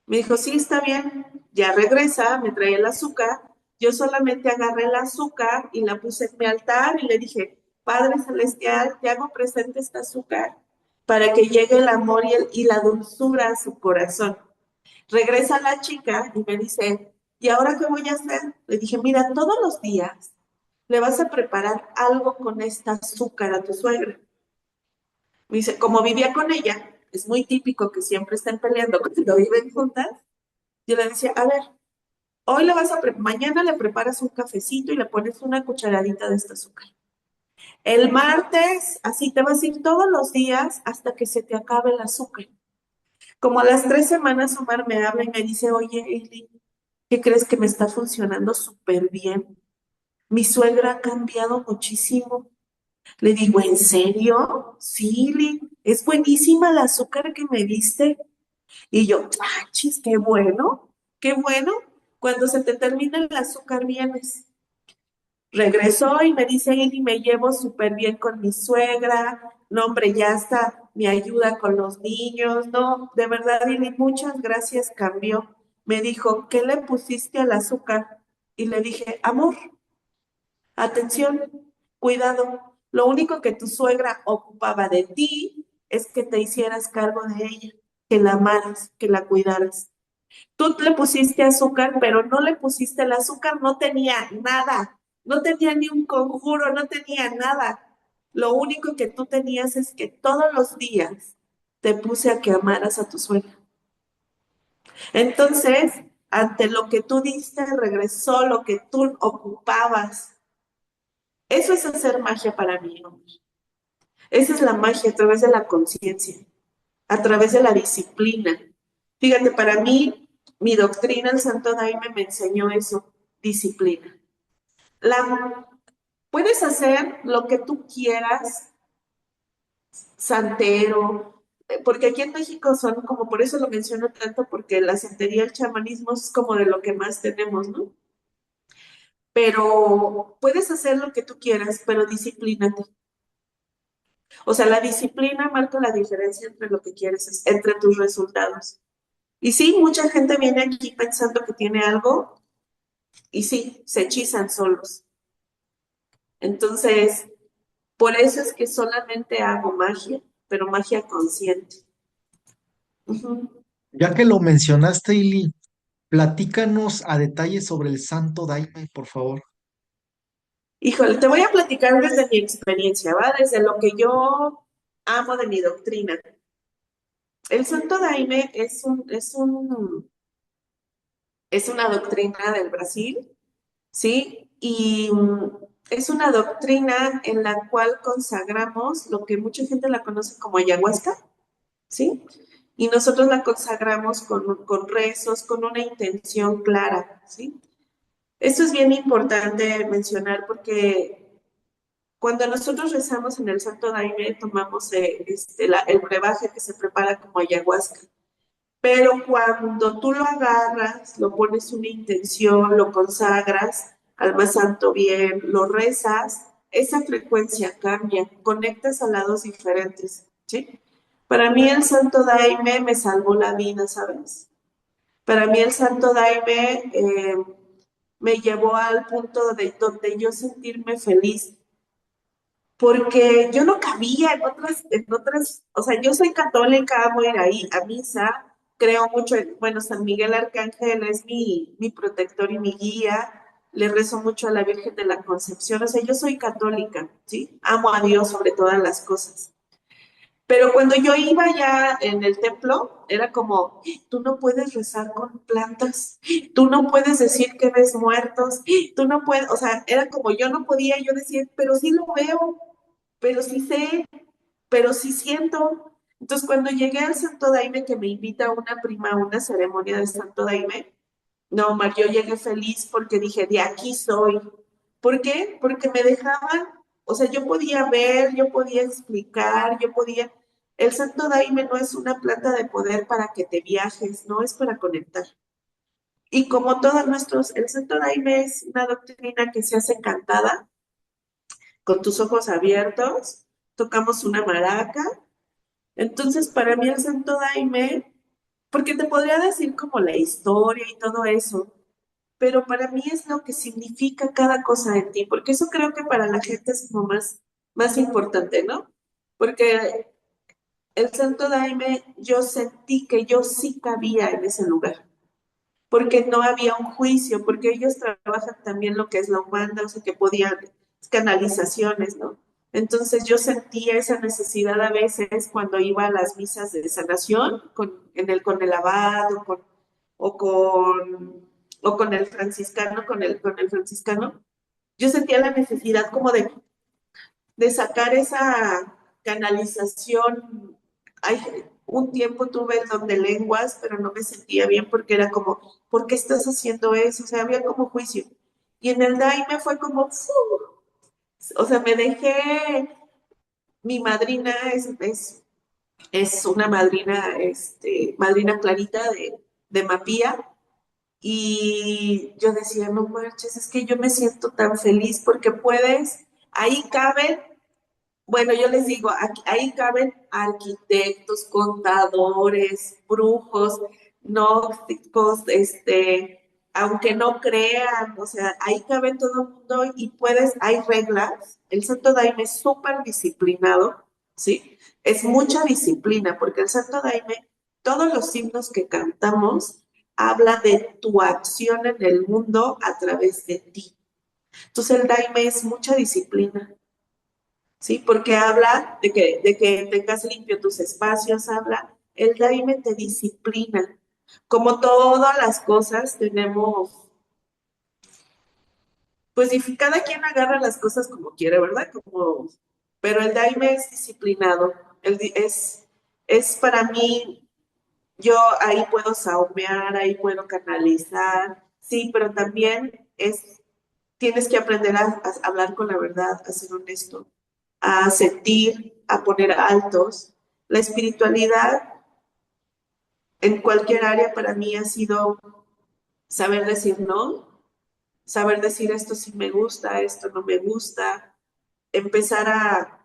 Me dijo, sí, está bien. Ya regresa, me trae el azúcar. Yo solamente agarré el azúcar y la puse en mi altar y le dije, Padre Celestial, te hago presente este azúcar para que llegue el amor y la dulzura a su corazón. Regresa la chica y me dice, ¿y ahora qué voy a hacer? Le dije, mira, todos los días le vas a preparar algo con esta azúcar a tu suegra. Me dice, como vivía con ella, es muy típico que siempre estén peleando cuando viven juntas. Yo le decía, a ver, hoy le vas a mañana le preparas un cafecito y le pones una cucharadita de este azúcar. El martes, así te vas a ir todos los días hasta que se te acabe el azúcar. Como a las 3 semanas, Omar me habla y me dice, oye, Eli, ¿qué crees que me está funcionando súper bien? Mi suegra ha cambiado muchísimo. Le digo, ¿en serio? Sí, Eli, es buenísima el azúcar que me diste. Y yo, ¡ah, chis, qué bueno! ¡Qué bueno! Cuando se te termina el azúcar vienes. Regresó y me dice, y me llevo súper bien con mi suegra, no, hombre, ya está, me ayuda con los niños, no, de verdad, Ili, muchas gracias, cambió. Me dijo, ¿qué le pusiste al azúcar? Y le dije, amor, atención, cuidado, lo único que tu suegra ocupaba de ti es que te hicieras cargo de ella, que la amaras, que la cuidaras. Tú le pusiste azúcar, pero no le pusiste el azúcar, no tenía nada, no tenía ni un conjuro, no tenía nada. Lo único que tú tenías es que todos los días te puse a que amaras a tu suegra. Entonces, ante lo que tú diste, regresó lo que tú ocupabas. Eso es hacer magia para mí, hombre. Esa es la magia a través de la conciencia, a través de la disciplina. Fíjate, para mí, mi doctrina, el Santo Daime, me enseñó eso, disciplina. La, puedes hacer lo que tú quieras, santero, porque aquí en México son como, por eso lo menciono tanto, porque la santería, el chamanismo es como de lo que más tenemos, ¿no? Pero puedes hacer lo que tú quieras, pero disciplínate. O sea, la disciplina marca la diferencia entre lo que quieres, entre tus resultados. Y sí, mucha gente viene aquí pensando que tiene algo y sí, se hechizan solos. Entonces, por eso es que solamente hago magia, pero magia consciente. Ujú. Ya que lo mencionaste, Ili, platícanos a detalle sobre el Santo Daime, por favor. Híjole, te voy a platicar desde mi experiencia, ¿va? Desde lo que yo amo de mi doctrina. El Santo Daime es una doctrina del Brasil, ¿sí? Y es una doctrina en la cual consagramos lo que mucha gente la conoce como ayahuasca, ¿sí? Y nosotros la consagramos con rezos, con una intención clara, ¿sí? Esto es bien importante mencionar porque cuando nosotros rezamos en el Santo Daime, tomamos el brebaje que se prepara como ayahuasca. Pero cuando tú lo agarras, lo pones una intención, lo consagras al más santo bien, lo rezas, esa frecuencia cambia, conectas a lados diferentes, ¿sí? Para mí el Santo Daime me salvó la vida, ¿sabes? Para mí el Santo Daime me llevó al punto de donde yo sentirme feliz, porque yo no cabía en otras, o sea, yo soy católica, amo ir ahí a misa, creo mucho en, bueno, San Miguel Arcángel es mi protector y mi guía, le rezo mucho a la Virgen de la Concepción, o sea, yo soy católica, ¿sí? Amo a Dios sobre todas las cosas. Pero cuando yo iba ya en el templo, era como, tú no puedes rezar con plantas, tú no puedes decir que ves muertos, tú no puedes, o sea, era como yo no podía, yo decía, pero sí lo veo, pero sí sé, pero sí siento. Entonces, cuando llegué al Santo Daime, que me invita una prima a una ceremonia de Santo Daime, no, Mar, yo llegué feliz porque dije, de aquí soy. ¿Por qué? Porque me dejaban, o sea, yo podía ver, yo podía explicar, yo podía... El Santo Daime no es una planta de poder para que te viajes, no es para conectar. Y como todos nuestros, el Santo Daime es una doctrina que se hace cantada con tus ojos abiertos, tocamos una maraca. Entonces, para mí el Santo Daime, porque te podría decir como la historia y todo eso, pero para mí es lo que significa cada cosa en ti, porque eso creo que para la gente es como más. más importante, ¿no? Porque el Santo Daime, yo sentí que yo sí cabía en ese lugar, porque no había un juicio, porque ellos trabajan también lo que es la humana, o sea, que podían, canalizaciones, ¿no? Entonces yo sentía esa necesidad a veces cuando iba a las misas de sanación con el abad o con, o con el franciscano, con el franciscano. Yo sentía la necesidad como de sacar esa canalización. Hay, un tiempo tuve el don de lenguas, pero no me sentía bien porque era como, ¿por qué estás haciendo eso? O sea, había como juicio. Y en el Daime fue como, ¡fu! O sea, me dejé, mi madrina es una madrina, madrina clarita de Mapía, y yo decía, no marches, es que yo me siento tan feliz porque puedes, ahí caben. Bueno, yo les digo, ahí caben arquitectos, contadores, brujos, gnósticos, aunque no crean, o sea, ahí cabe todo el mundo y puedes, hay reglas. El Santo Daime es súper disciplinado, ¿sí? Es mucha disciplina, porque el Santo Daime, todos los himnos que cantamos, habla de tu acción en el mundo a través de ti. Entonces el Daime es mucha disciplina. ¿Sí? Porque habla de que tengas limpio tus espacios, habla, el daime te disciplina. Como todas las cosas tenemos, pues y cada quien agarra las cosas como quiere, ¿verdad? Como, pero el daime es disciplinado, es para mí, yo ahí puedo saumear, ahí puedo canalizar, sí, pero también tienes que aprender a hablar con la verdad, a ser honesto, a sentir, a poner altos. La espiritualidad en cualquier área para mí ha sido saber decir no, saber decir esto sí me gusta, esto no me gusta, empezar a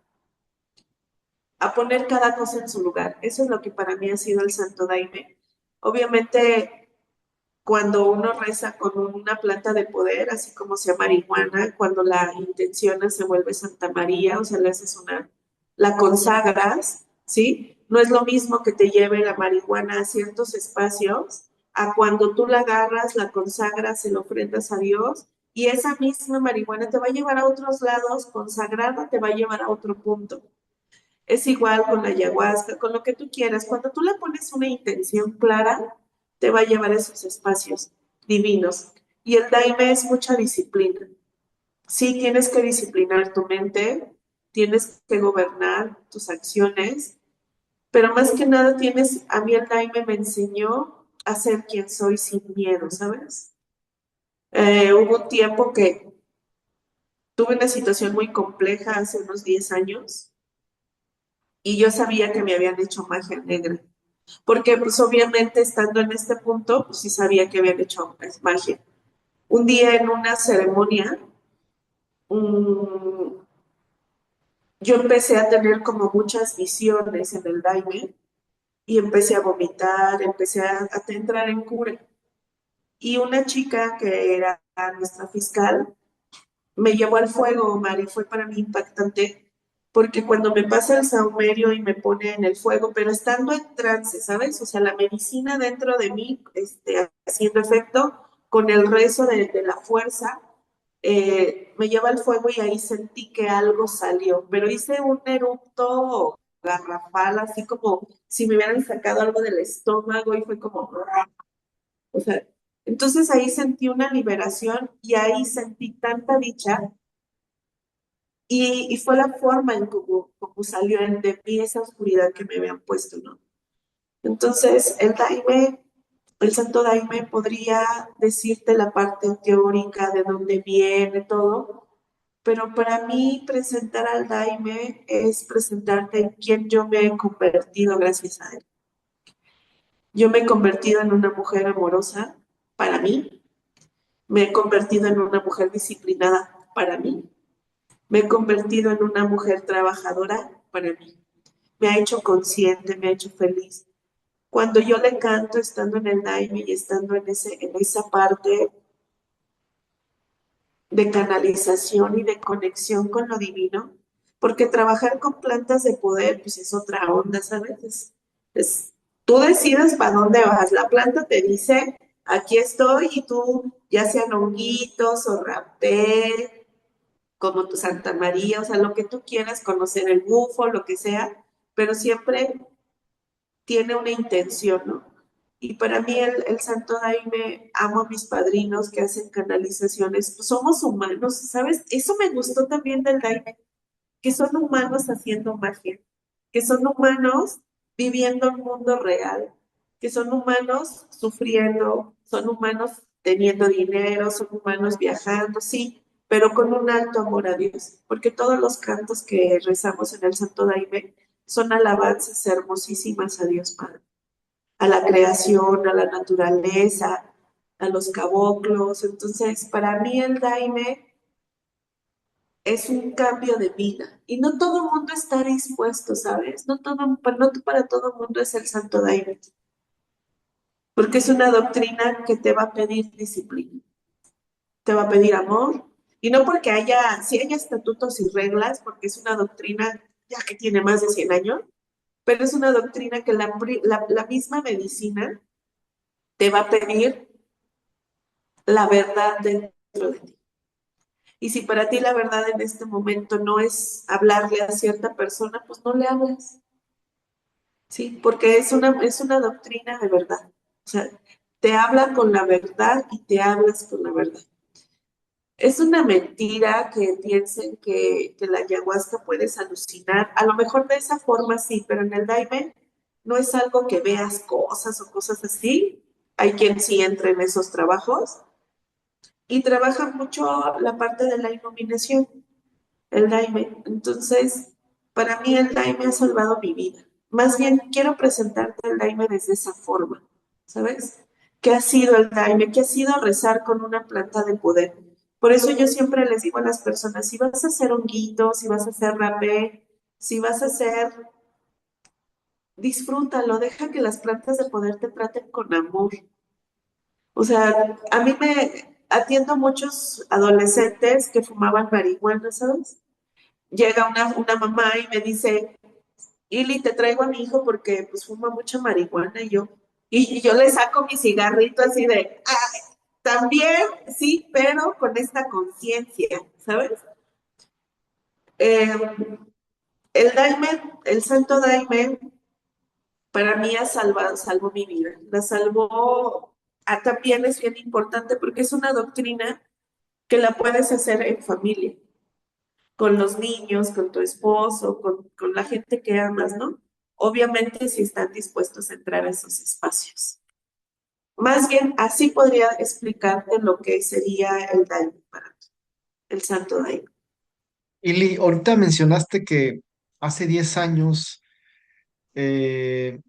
poner cada cosa en su lugar. Eso es lo que para mí ha sido el Santo Daime. Obviamente, cuando uno reza con una planta de poder, así como sea marihuana, cuando la intenciona se vuelve Santa María, o sea, le haces la consagras, ¿sí? No es lo mismo que te lleve la marihuana a ciertos espacios, a cuando tú la agarras, la consagras, se lo ofrendas a Dios, y esa misma marihuana te va a llevar a otros lados, consagrada te va a llevar a otro punto. Es igual con la ayahuasca, con lo que tú quieras. Cuando tú le pones una intención clara, te va a llevar a esos espacios divinos. Y el daime es mucha disciplina. Sí, tienes que disciplinar tu mente, tienes que gobernar tus acciones, pero más que nada a mí el daime me enseñó a ser quien soy sin miedo, ¿sabes? Hubo un tiempo que tuve una situación muy compleja hace unos 10 años y yo sabía que me habían hecho magia negra. Porque pues obviamente estando en este punto, pues sí sabía que habían hecho pues, magia. Un día en una ceremonia, um, yo empecé a tener como muchas visiones en el daime y empecé a vomitar, empecé a entrar en cura. Y una chica que era nuestra fiscal me llevó al fuego, Omar, y fue para mí impactante porque cuando me pasa el saumerio y me pone en el fuego, pero estando en trance, ¿sabes? O sea, la medicina dentro de mí haciendo efecto con el rezo de la fuerza, me lleva al fuego y ahí sentí que algo salió, pero hice un erupto garrafal, así como si me hubieran sacado algo del estómago y fue como, o sea, entonces ahí sentí una liberación y ahí sentí tanta dicha y fue la forma en como salió de mí esa oscuridad que me habían puesto, ¿no? Entonces, el Santo Daime podría decirte la parte teórica de dónde viene todo, pero para mí presentar al Daime es presentarte en quien yo me he convertido gracias a él. Yo me he convertido en una mujer amorosa para mí, me he convertido en una mujer disciplinada para mí, me he convertido en una mujer trabajadora para mí. Me ha hecho consciente, me ha hecho feliz. Cuando yo le canto estando en el Daime y estando en esa parte de canalización y de conexión con lo divino, porque trabajar con plantas de poder, pues es otra onda, ¿sabes? Es- tú decides para dónde vas. La planta te dice, aquí estoy, y tú, ya sean honguitos o rapé, como tu Santa María, o sea, lo que tú quieras conocer, el bufo, lo que sea, pero siempre tiene una intención, ¿no? Y para mí el Santo Daime, amo a mis padrinos que hacen canalizaciones, pues somos humanos, ¿sabes? Eso me gustó también del Daime, que son humanos haciendo magia, que son humanos viviendo un mundo real, que son humanos sufriendo, son humanos teniendo dinero, son humanos viajando, sí, pero con un alto amor a Dios, porque todos los cantos que rezamos en el Santo Daime son alabanzas hermosísimas a Dios Padre, a la creación, a la naturaleza, a los caboclos. Entonces, para mí el Daime es un cambio de vida y no todo el mundo está dispuesto, ¿sabes? No para todo el mundo es el Santo Daime, porque es una doctrina que te va a pedir disciplina, te va a pedir amor, y no porque haya, si haya estatutos y reglas, porque es una doctrina ya que tiene más de 100 años, pero es una doctrina que la misma medicina te va a pedir la verdad dentro de ti. Y si para ti la verdad en este momento no es hablarle a cierta persona, pues no le hables. Sí, porque es una doctrina de verdad. O sea, te habla con la verdad y te hablas con la verdad. Es una mentira que piensen que la ayahuasca puedes alucinar. A lo mejor de esa forma sí, pero en el daime no es algo que veas cosas o cosas así. Hay quien sí entra en esos trabajos y trabaja mucho la parte de la iluminación, el daime. Entonces, para mí el daime ha salvado mi vida. Más bien, quiero presentarte el daime desde esa forma, ¿sabes? ¿Qué ha sido el daime? ¿Qué ha sido rezar con una planta de poder? Por eso yo siempre les digo a las personas, si vas a hacer honguitos, si vas a hacer rapé, si vas a hacer, disfrútalo, deja que las plantas de poder te traten con amor. O sea, a mí me atiendo a muchos adolescentes que fumaban marihuana, ¿sabes? Llega una mamá y me dice, Ili, te traigo a mi hijo porque pues fuma mucha marihuana y yo le saco mi cigarrito así de, "Ay, también, sí, pero con esta conciencia, ¿sabes? Eh, el daime, el santo daime, para mí ha salvó mi vida. La salvó, también es bien importante porque es una doctrina que la puedes hacer en familia, con los niños, con tu esposo, con la gente que amas, ¿no? Obviamente si están dispuestos a entrar a esos espacios. Más bien, así podría explicarte lo que sería el daime para ti, el santo daime. Ili, ahorita mencionaste que hace 10 años eh,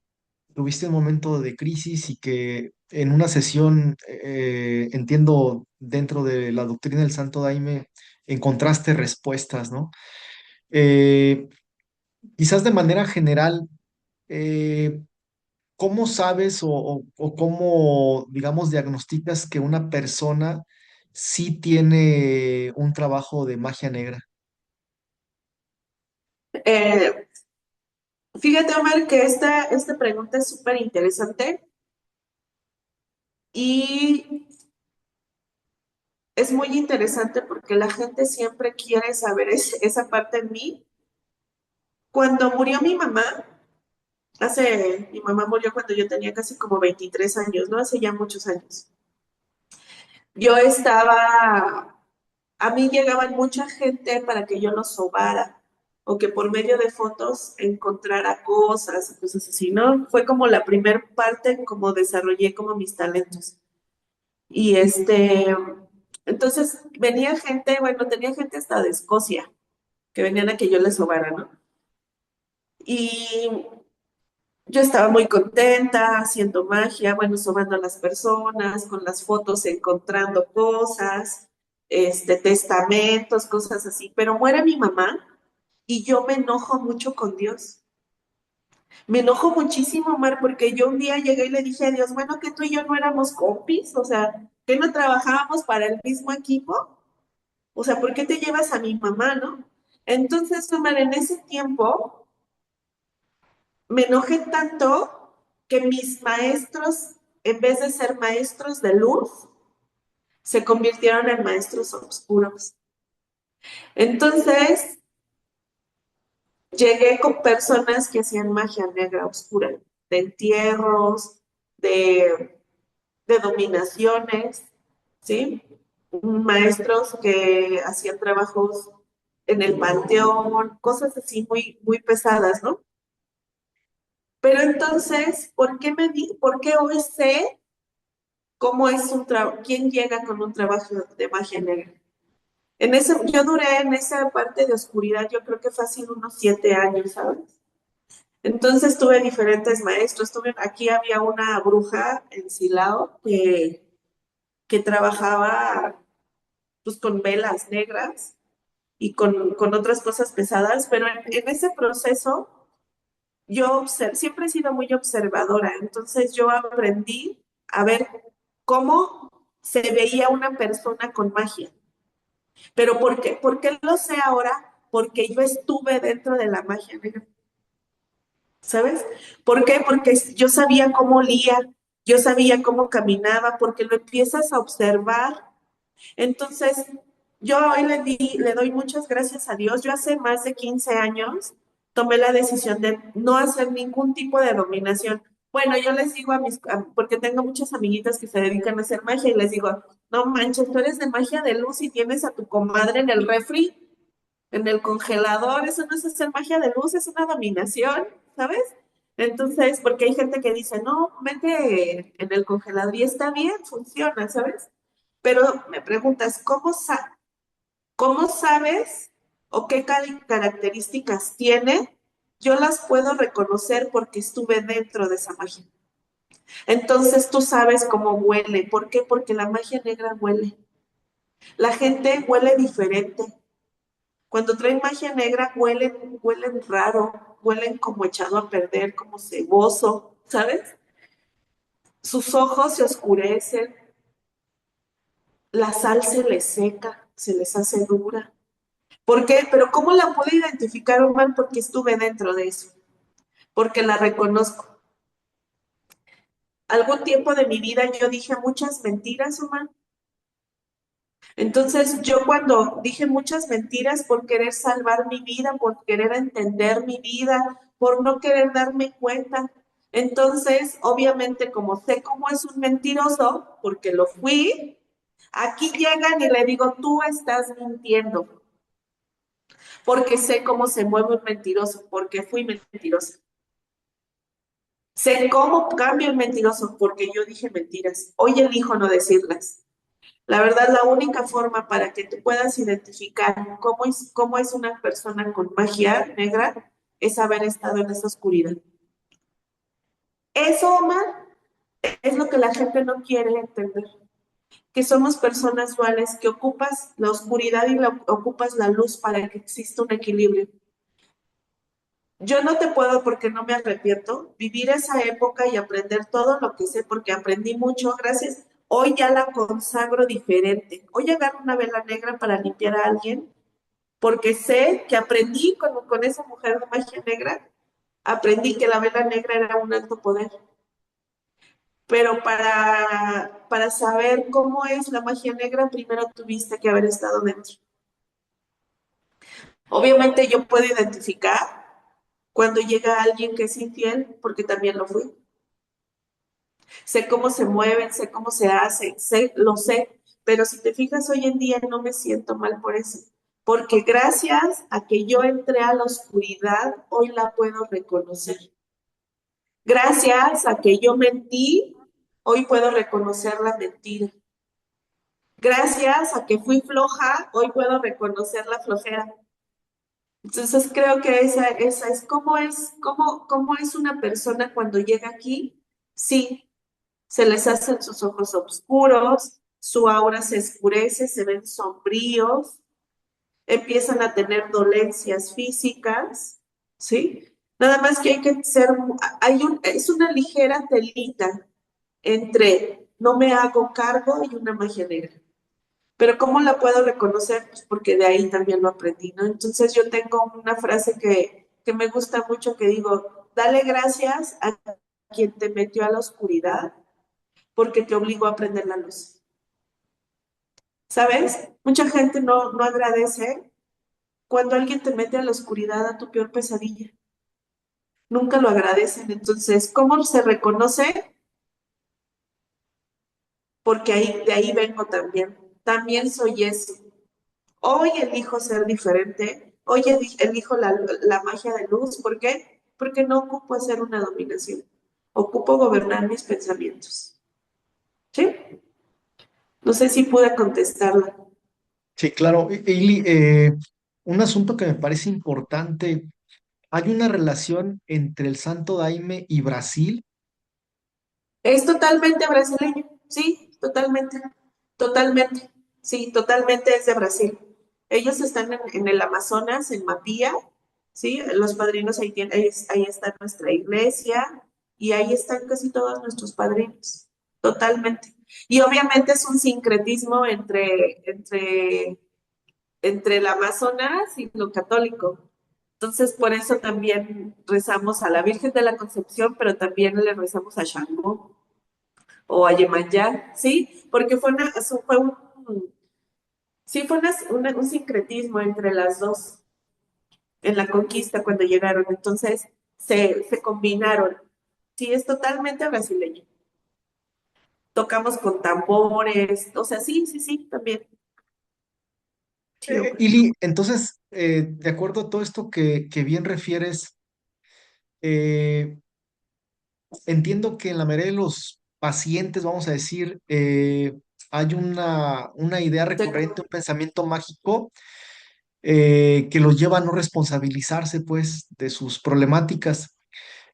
tuviste un momento de crisis y que en una sesión, entiendo, dentro de la doctrina del Santo Daime, encontraste respuestas, ¿no? Eh, Quizás de manera general, eh, ¿cómo sabes o cómo, digamos, diagnosticas que una persona sí tiene un trabajo de magia negra? Eh, Fíjate, Omar, que esta pregunta es súper interesante y es muy interesante porque la gente siempre quiere saber esa parte en mí. Cuando murió mi mamá, mi mamá murió cuando yo tenía casi como 23 años, ¿no? Hace ya muchos años. Yo estaba, a mí llegaban mucha gente para que yo los sobara o que por medio de fotos encontrara cosas, cosas así, ¿no? Fue como la primer parte en cómo desarrollé como mis talentos. Y entonces venía gente, bueno, tenía gente hasta de Escocia, que venían a que yo les sobara, ¿no? Y yo estaba muy contenta haciendo magia, bueno, sobando a las personas, con las fotos encontrando cosas, testamentos, cosas así. Pero muere mi mamá y yo me enojo mucho con Dios. Me enojo muchísimo, Mar, porque yo un día llegué y le dije a Dios, bueno, que tú y yo no éramos compis, o sea, que no trabajábamos para el mismo equipo. O sea, ¿por qué te llevas a mi mamá, no? Entonces, Omar, en ese tiempo me enojé tanto que mis maestros, en vez de ser maestros de luz, se convirtieron en maestros oscuros. Entonces, llegué con personas que hacían magia negra oscura, de entierros, de, de dominaciones, ¿sí? Maestros que hacían trabajos en el panteón, cosas así muy, muy pesadas, ¿no? Pero entonces, ¿por qué hoy sé cómo es un trabajo, quién llega con un trabajo de magia negra? Yo duré en esa parte de oscuridad, yo creo que fácil unos 7 años, ¿sabes? Entonces tuve diferentes maestros. Aquí había una bruja en Silao que trabajaba pues, con velas negras y con otras cosas pesadas, pero en ese proceso siempre he sido muy observadora, entonces yo aprendí a ver cómo se veía una persona con magia. ¿Pero por qué? ¿Por qué lo sé ahora? Porque yo estuve dentro de la magia negra. ¿Sabes? ¿Por qué? Porque yo sabía cómo olía, yo sabía cómo caminaba, porque lo empiezas a observar. Entonces, yo hoy le doy muchas gracias a Dios. Yo hace más de 15 años tomé la decisión de no hacer ningún tipo de dominación. Bueno, yo les digo porque tengo muchas amiguitas que se dedican a hacer magia y les digo, no manches, tú eres de magia de luz y tienes a tu comadre en el refri, en el congelador, eso no es hacer magia de luz, es una dominación, ¿sabes? Entonces, porque hay gente que dice, no, mete en el congelador y está bien, funciona, ¿sabes? Pero me preguntas, ¿cómo sabes o qué características tiene? Yo las puedo reconocer porque estuve dentro de esa magia. Entonces tú sabes cómo huele. ¿Por qué? Porque la magia negra huele. La gente huele diferente. Cuando traen magia negra huelen raro, huelen como echado a perder, como ceboso, ¿sabes? Sus ojos se oscurecen, la sal se les seca, se les hace dura. ¿Por qué? Pero ¿cómo la pude identificar, Omar? Porque estuve dentro de eso, porque la reconozco. Algún tiempo de mi vida yo dije muchas mentiras, Omar. Entonces yo cuando dije muchas mentiras por querer salvar mi vida, por querer entender mi vida, por no querer darme cuenta, entonces obviamente como sé cómo es un mentiroso, porque lo fui, aquí llegan y le digo, tú estás mintiendo, porque sé cómo se mueve un mentiroso, porque fui mentirosa. Sé cómo cambia el mentiroso, porque yo dije mentiras. Hoy elijo no decirlas. La verdad, la única forma para que tú puedas identificar cómo es una persona con magia negra es haber estado en esa oscuridad. Eso, Omar, es lo que la gente no quiere entender. Que somos personas duales, que ocupas la oscuridad y ocupas la luz para que exista un equilibrio. Yo no te puedo, porque no me arrepiento, vivir esa época y aprender todo lo que sé, porque aprendí mucho, gracias. Hoy ya la consagro diferente. Hoy agarro una vela negra para limpiar a alguien, porque sé que aprendí con esa mujer de magia negra, aprendí que la vela negra era un alto poder. Pero para saber cómo es la magia negra, primero tuviste que haber estado dentro. Obviamente yo puedo identificar cuando llega alguien que es infiel, porque también lo fui. Sé cómo se mueven, sé cómo se hace, lo sé, pero si te fijas hoy en día no me siento mal por eso, porque gracias a que yo entré a la oscuridad, hoy la puedo reconocer. Gracias a que yo mentí, hoy puedo reconocer la mentira. Gracias a que fui floja, hoy puedo reconocer la flojera. Entonces creo que esa cómo es una persona cuando llega aquí. Sí, se les hacen sus ojos oscuros, su aura se escurece, se ven sombríos, empiezan a tener dolencias físicas, ¿sí? Nada más que hay que ser, es una ligera telita entre no me hago cargo y una magia negra. Pero ¿cómo la puedo reconocer? Pues porque de ahí también lo aprendí, ¿no? Entonces yo tengo una frase que me gusta mucho que digo, dale gracias a quien te metió a la oscuridad porque te obligó a aprender la luz. ¿Sabes? Mucha gente no agradece cuando alguien te mete a la oscuridad a tu peor pesadilla. Nunca lo agradecen. Entonces, ¿cómo se reconoce? Porque ahí, de ahí vengo también. También soy eso. Hoy elijo ser diferente. Hoy elijo la magia de luz. ¿Por qué? Porque no ocupo hacer una dominación. Ocupo gobernar mis pensamientos. ¿Sí? No sé si pude contestarla. Sí, claro. Ili, un asunto que me parece importante, hay una relación entre el Santo Daime y Brasil. Es totalmente brasileño, sí, totalmente, totalmente, sí, totalmente es de Brasil. Ellos están en el Amazonas, en Mapía, sí, los padrinos ahí, ahí está nuestra iglesia y ahí están casi todos nuestros padrinos, totalmente. Y obviamente es un sincretismo entre el Amazonas y lo católico. Entonces, por eso también rezamos a la Virgen de la Concepción, pero también le rezamos a Shango o a Yemayá, ¿sí? Porque sí, fue un sincretismo entre las dos en la conquista cuando llegaron. Entonces, se combinaron. Sí, es totalmente brasileño. Tocamos con tambores, o sea, sí, sí, sí, también. Sí, hombre. Ili, entonces, de acuerdo a todo esto que bien refieres, eh, entiendo que en la mayoría de los pacientes, vamos a decir, hay una idea recurrente, un pensamiento mágico que los lleva a no responsabilizarse, pues, de sus problemáticas.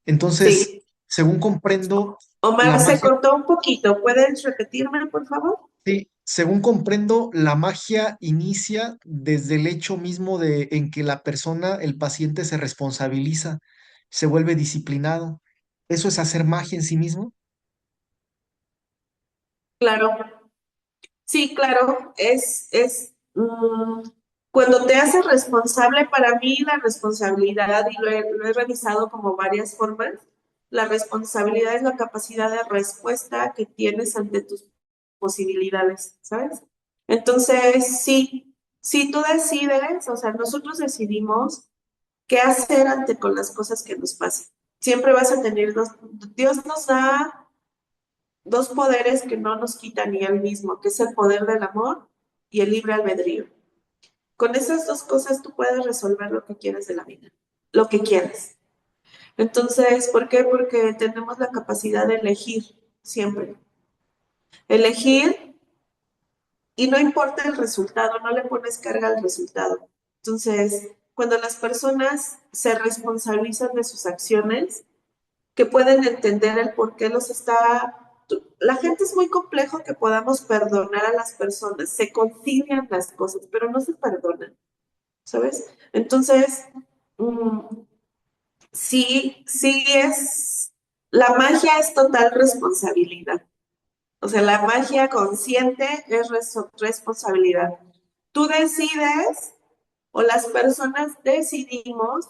Entonces, Sí. según comprendo, la Omar, se magia, cortó un poquito. ¿Puedes repetirme, por favor? sí, según comprendo, la magia inicia desde el hecho mismo de en que la persona, el paciente, se responsabiliza, se vuelve disciplinado. ¿Eso es hacer magia en sí mismo? Claro. Sí, claro, cuando te haces responsable, para mí la responsabilidad, y lo he revisado como varias formas, la responsabilidad es la capacidad de respuesta que tienes ante tus posibilidades, ¿sabes? Entonces, sí, si tú decides, o sea, nosotros decidimos qué hacer ante con las cosas que nos pasan. Siempre vas a tener Dios nos da dos poderes que no nos quita ni él mismo, que es el poder del amor y el libre albedrío. Con esas dos cosas tú puedes resolver lo que quieres de la vida, lo que quieras. Entonces, ¿por qué? Porque tenemos la capacidad de elegir siempre. Elegir y no importa el resultado, no le pones carga al resultado. Entonces, cuando las personas se responsabilizan de sus acciones, que pueden entender el por qué los está... La gente es muy complejo que podamos perdonar a las personas, se concilian las cosas, pero no se perdonan, ¿sabes? Entonces, mm, sí, sí es... La magia es total responsabilidad. O sea, la magia consciente es responsabilidad. Tú decides o las personas decidimos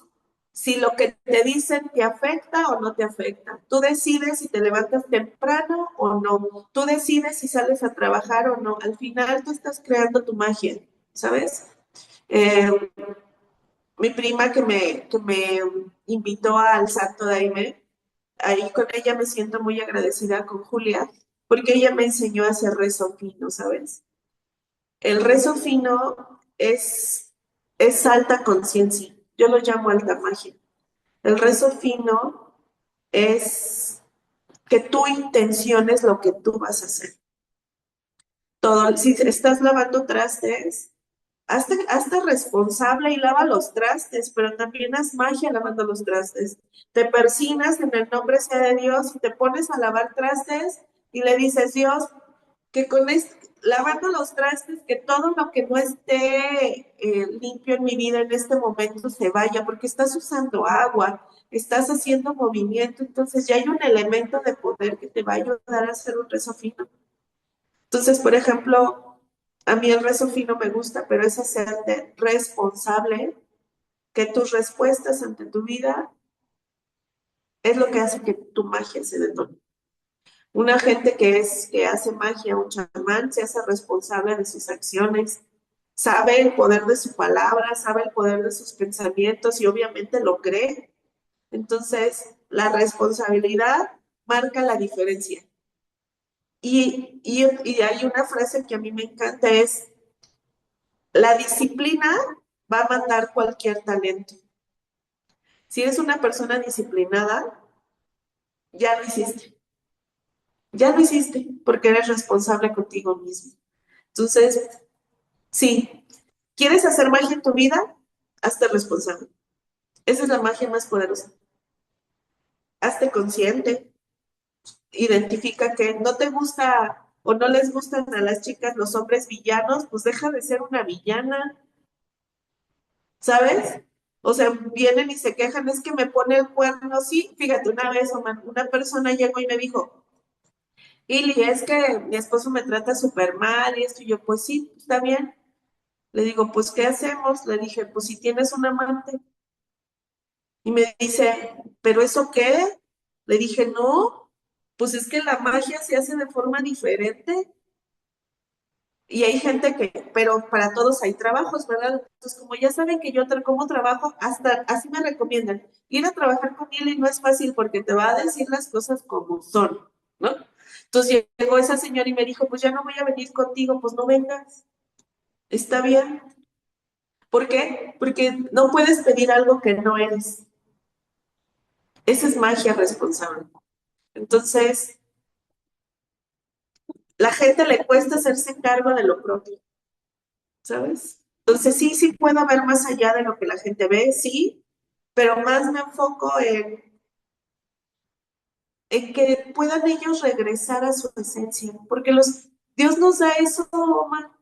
si lo que te dicen te afecta o no te afecta. Tú decides si te levantas temprano o no. Tú decides si sales a trabajar o no. Al final tú estás creando tu magia, ¿sabes? Eh, Mi prima que me invitó al Santo Daime, ahí con ella me siento muy agradecida con Julia, porque ella me enseñó a hacer rezo fino, ¿sabes? El rezo fino es alta conciencia. Yo lo llamo alta magia. El rezo fino es que tú intenciones lo que tú vas a hacer. Todo, si estás lavando trastes, hazte responsable y lava los trastes, pero también haz magia lavando los trastes. Te persinas en el nombre sea de Dios y te pones a lavar trastes y le dices, Dios, que lavando los trastes, que todo lo que no esté limpio en mi vida en este momento se vaya, porque estás usando agua, estás haciendo movimiento, entonces ya hay un elemento de poder que te va a ayudar a hacer un rezo fino. Entonces, por ejemplo, A mí el rezo fino me gusta, pero es hacerte responsable que tus respuestas ante tu vida es lo que hace que tu magia se detone. Una gente que hace magia, un chamán, se hace responsable de sus acciones, sabe el poder de su palabra, sabe el poder de sus pensamientos y obviamente lo cree. Entonces, la responsabilidad marca la diferencia. Y hay una frase que a mí me encanta, es, la disciplina va a matar cualquier talento. Si eres una persona disciplinada, ya lo hiciste. Ya lo hiciste porque eres responsable contigo mismo. Entonces, sí, ¿quieres hacer magia en tu vida? Hazte responsable. Esa es la magia más poderosa. Hazte consciente. Identifica que no te gusta o no les gustan a las chicas los hombres villanos, pues deja de ser una villana, ¿sabes? O sea, vienen y se quejan, es que me pone el cuerno. Sí, fíjate, una vez, Omar, una persona llegó y me dijo, Ili, es que mi esposo me trata súper mal y esto, y yo, pues sí, está bien. Le digo, pues, ¿qué hacemos? Le dije, pues si tienes un amante. Y me dice, ¿pero eso qué? Le dije, no, pues es que la magia se hace de forma diferente. Y hay gente que, pero para todos hay trabajos, ¿verdad? Entonces, como ya saben que yo como trabajo, hasta así me recomiendan. Ir a trabajar con él y no es fácil porque te va a decir las cosas como son, ¿no? Entonces llegó esa señora y me dijo, pues ya no voy a venir contigo, pues no vengas, está bien. ¿Por qué? Porque no puedes pedir algo que no eres. Esa es magia responsable. Entonces, la gente le cuesta hacerse cargo de lo propio, ¿sabes? Entonces, sí, sí puedo ver más allá de lo que la gente ve, sí, pero más me enfoco en que puedan ellos regresar a su esencia, porque Dios nos da eso, Omar,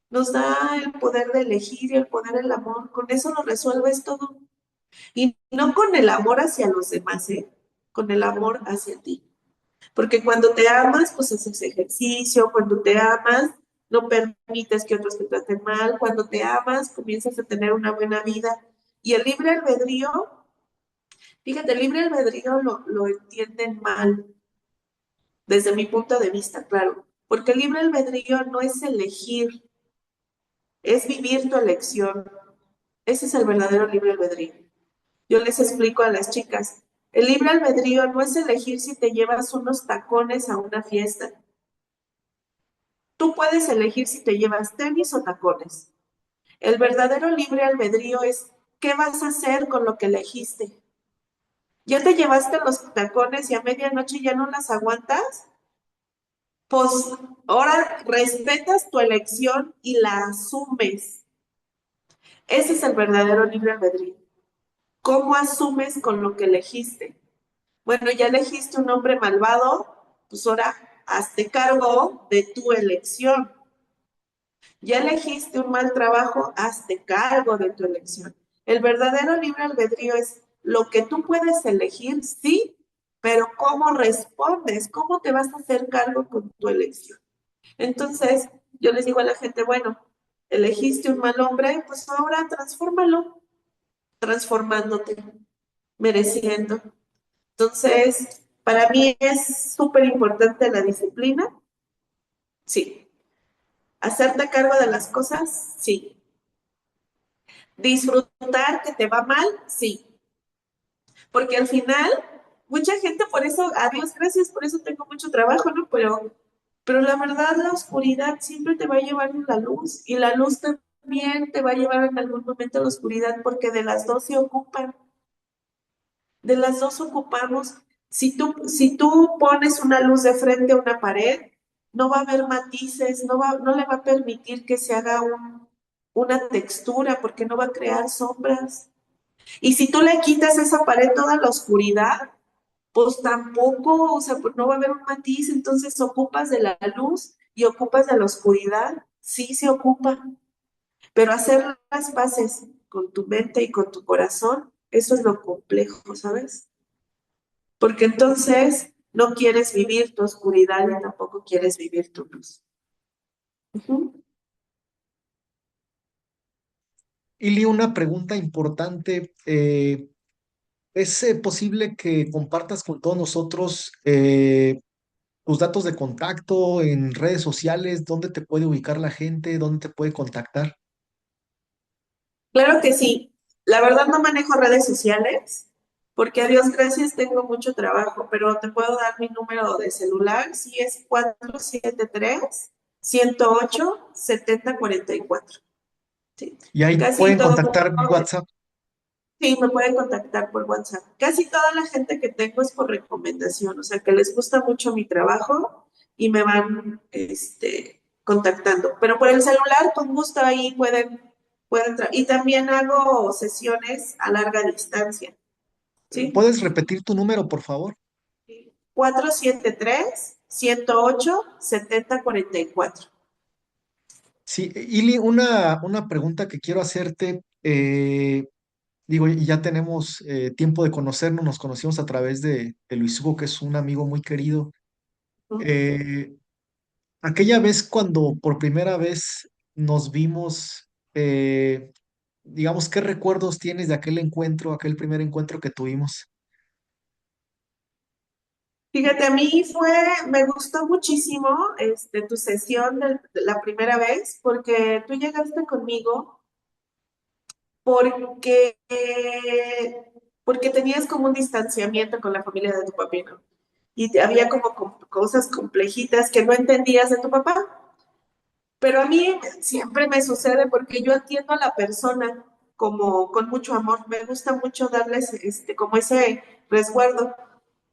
nos da el poder de elegir y el poder del amor, con eso lo resuelves todo. Y no con el amor hacia los demás, ¿eh? Con el amor hacia ti. Porque cuando te amas, pues haces ejercicio, cuando te amas, no permites que otros te traten mal, cuando te amas, comienzas a tener una buena vida. Y el libre albedrío, fíjate, el libre albedrío lo entienden mal, desde mi punto de vista, claro, porque el libre albedrío no es elegir, es vivir tu elección. Ese es el verdadero libre albedrío. Yo les explico a las chicas, el libre albedrío no es elegir si te llevas unos tacones a una fiesta. Tú puedes elegir si te llevas tenis o tacones. El verdadero libre albedrío es qué vas a hacer con lo que elegiste. ¿Ya te llevaste los tacones y a medianoche ya no las aguantas? Pues ahora respetas tu elección y la asumes. Ese es el verdadero libre albedrío. ¿Cómo asumes con lo que elegiste? Bueno, ya elegiste un hombre malvado, pues ahora hazte cargo de tu elección. Ya elegiste un mal trabajo, hazte cargo de tu elección. El verdadero libre albedrío es lo que tú puedes elegir, sí, pero cómo respondes, cómo te vas a hacer cargo con tu elección. Entonces, yo les digo a la gente, bueno, elegiste un mal hombre, pues ahora transfórmalo, transformándote, mereciendo. Entonces, para mí es súper importante la disciplina, sí. Hacerte cargo de las cosas, sí. Disfrutar que te va mal, sí. Porque al final, mucha gente por eso, a Dios gracias, por eso tengo mucho trabajo, ¿no? Pero la verdad, la oscuridad siempre te va a llevar a la luz y la luz también te va a llevar en algún momento a la oscuridad porque de las dos se ocupan, de las dos ocupamos. Si tú pones una luz de frente a una pared, no va a haber matices, no le va a permitir que se haga una textura porque no va a crear sombras. Y si tú le quitas a esa pared toda la oscuridad, pues tampoco, o sea, pues no va a haber un matiz, entonces ocupas de la luz y ocupas de la oscuridad, sí se ocupa, pero hacer las paces con tu mente y con tu corazón, eso es lo complejo, ¿sabes? Porque entonces no quieres vivir tu oscuridad y tampoco quieres vivir tu luz. Ujú. Ili, una pregunta importante. ¿Es posible que compartas con todos nosotros tus datos de contacto en redes sociales? ¿Dónde te puede ubicar la gente? ¿Dónde te puede contactar? Claro que sí. La verdad no manejo redes sociales porque a Dios gracias tengo mucho trabajo, pero te puedo dar mi número de celular, sí es 473-108-7044. Sí. Y ahí Casi pueden todo contactar mundo, WhatsApp. sí, me pueden contactar por WhatsApp. Casi toda la gente que tengo es por recomendación, o sea, que les gusta mucho mi trabajo y me van, contactando. Pero por el celular, con gusto ahí y también hago sesiones a larga distancia, ¿sí? ¿Puedes repetir tu número, por favor? 473-108-7044. Sí, Ili, una pregunta que quiero hacerte. Digo, y ya tenemos tiempo de conocernos, nos conocimos a través de Luis Hugo, que es un amigo muy querido. Eh, Aquella vez cuando por primera vez nos vimos, digamos, ¿qué recuerdos tienes de aquel encuentro, aquel primer encuentro que tuvimos? Fíjate, a mí me gustó muchísimo tu sesión de la primera vez, porque tú llegaste conmigo porque, porque tenías como un distanciamiento con la familia de tu papá, ¿no? Había como cosas complejitas que no entendías de tu papá. Pero a mí siempre me sucede porque yo atiendo a la persona como con mucho amor. Me gusta mucho darles como ese resguardo.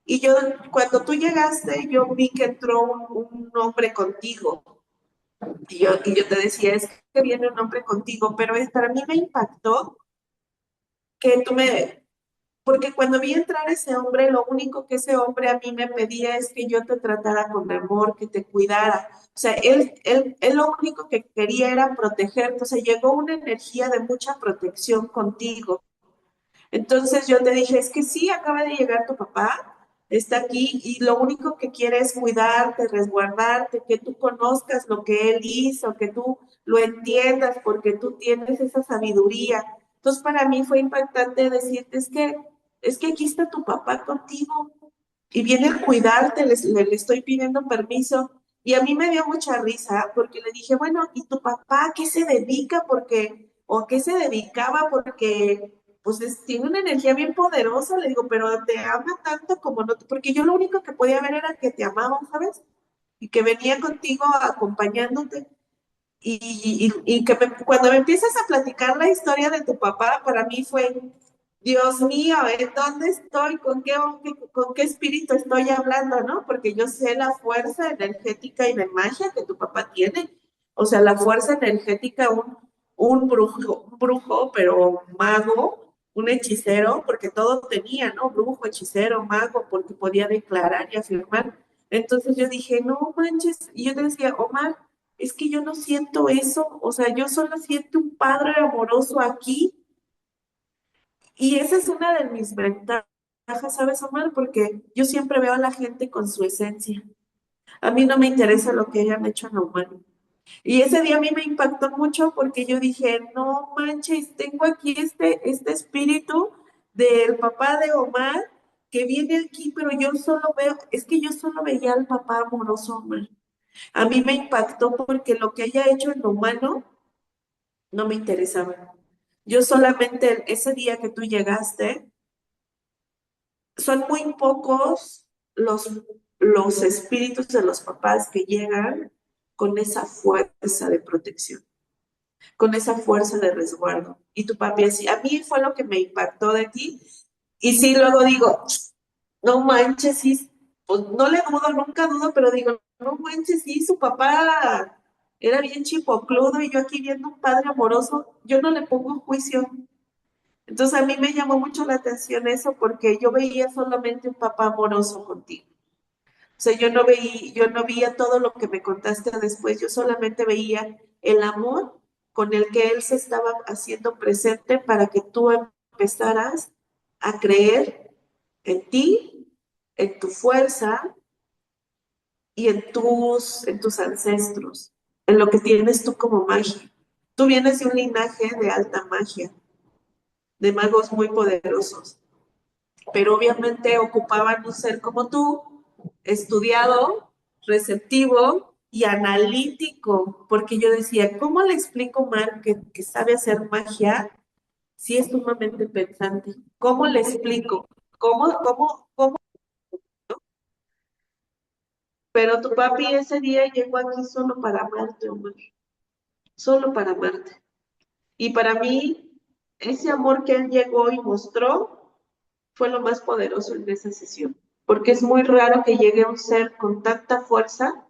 Y yo, cuando tú llegaste, yo vi que entró un hombre contigo. Y yo te decía, es que viene un hombre contigo, pero para mí me impactó que porque cuando vi entrar ese hombre, lo único que ese hombre a mí me pedía es que yo te tratara con amor, que te cuidara. O sea, él lo único que quería era protegerte. O sea, llegó una energía de mucha protección contigo. Entonces yo te dije, es que sí, acaba de llegar tu papá, está aquí y lo único que quiere es cuidarte, resguardarte, que tú conozcas lo que él hizo, que tú lo entiendas porque tú tienes esa sabiduría. Entonces para mí fue impactante decirte, es que aquí está tu papá contigo y viene a cuidarte, le estoy pidiendo permiso. Y a mí me dio mucha risa porque le dije, bueno, ¿y tu papá a qué se dedica? O a qué se dedicaba, porque pues tiene una energía bien poderosa, le digo, pero te ama tanto como no, porque yo lo único que podía ver era que te amaba, ¿sabes? Y que venía contigo acompañándote. Y que cuando me empiezas a platicar la historia de tu papá, para mí fue, Dios mío, ¿en dónde estoy? ¿Con qué espíritu estoy hablando, no? Porque yo sé la fuerza energética y de magia que tu papá tiene. O sea, la fuerza energética, un brujo, pero mago, un hechicero, porque todo tenía, ¿no? Brujo, hechicero, mago, porque podía declarar y afirmar. Entonces yo dije, no manches, y yo te decía, Omar, es que yo no siento eso, o sea, yo solo siento un padre amoroso aquí y esa es una de mis ventajas, ¿sabes, Omar? Porque yo siempre veo a la gente con su esencia. A mí no me interesa lo que hayan hecho en lo humano. Y ese día a mí me impactó mucho porque yo dije, no manches, tengo aquí este espíritu del papá de Omar que viene aquí, pero yo solo veo, es que yo solo veía al papá amoroso, Omar. A mí me impactó porque lo que haya hecho en lo humano no me interesaba. Yo solamente ese día que tú llegaste, son muy pocos los espíritus de los papás que llegan con esa fuerza de protección, con esa fuerza de resguardo. Y tu papi así, a mí fue lo que me impactó de ti. Y sí, luego digo, no manches, sí, pues no le dudo, nunca dudo, pero digo, no manches, sí, su papá era bien chipocludo y yo aquí viendo un padre amoroso, yo no le pongo juicio. Entonces a mí me llamó mucho la atención eso porque yo veía solamente un papá amoroso contigo. O sea, yo no veía todo lo que me contaste después, yo solamente veía el amor con el que él se estaba haciendo presente para que tú empezaras a creer en ti, en tu fuerza y en tus ancestros, en lo que tienes tú como magia. Tú vienes de un linaje de alta magia, de magos muy poderosos, pero obviamente ocupaban un ser como tú, estudiado, receptivo y analítico, porque yo decía, ¿cómo le explico a Mar que sabe hacer magia si es sumamente pensante? ¿Cómo le explico? ¿Cómo? Pero tu papi ese día llegó aquí solo para amarte, Omar, solo para amarte. Y para mí, ese amor que él llegó y mostró fue lo más poderoso en esa sesión, porque es muy raro que llegue un ser con tanta fuerza,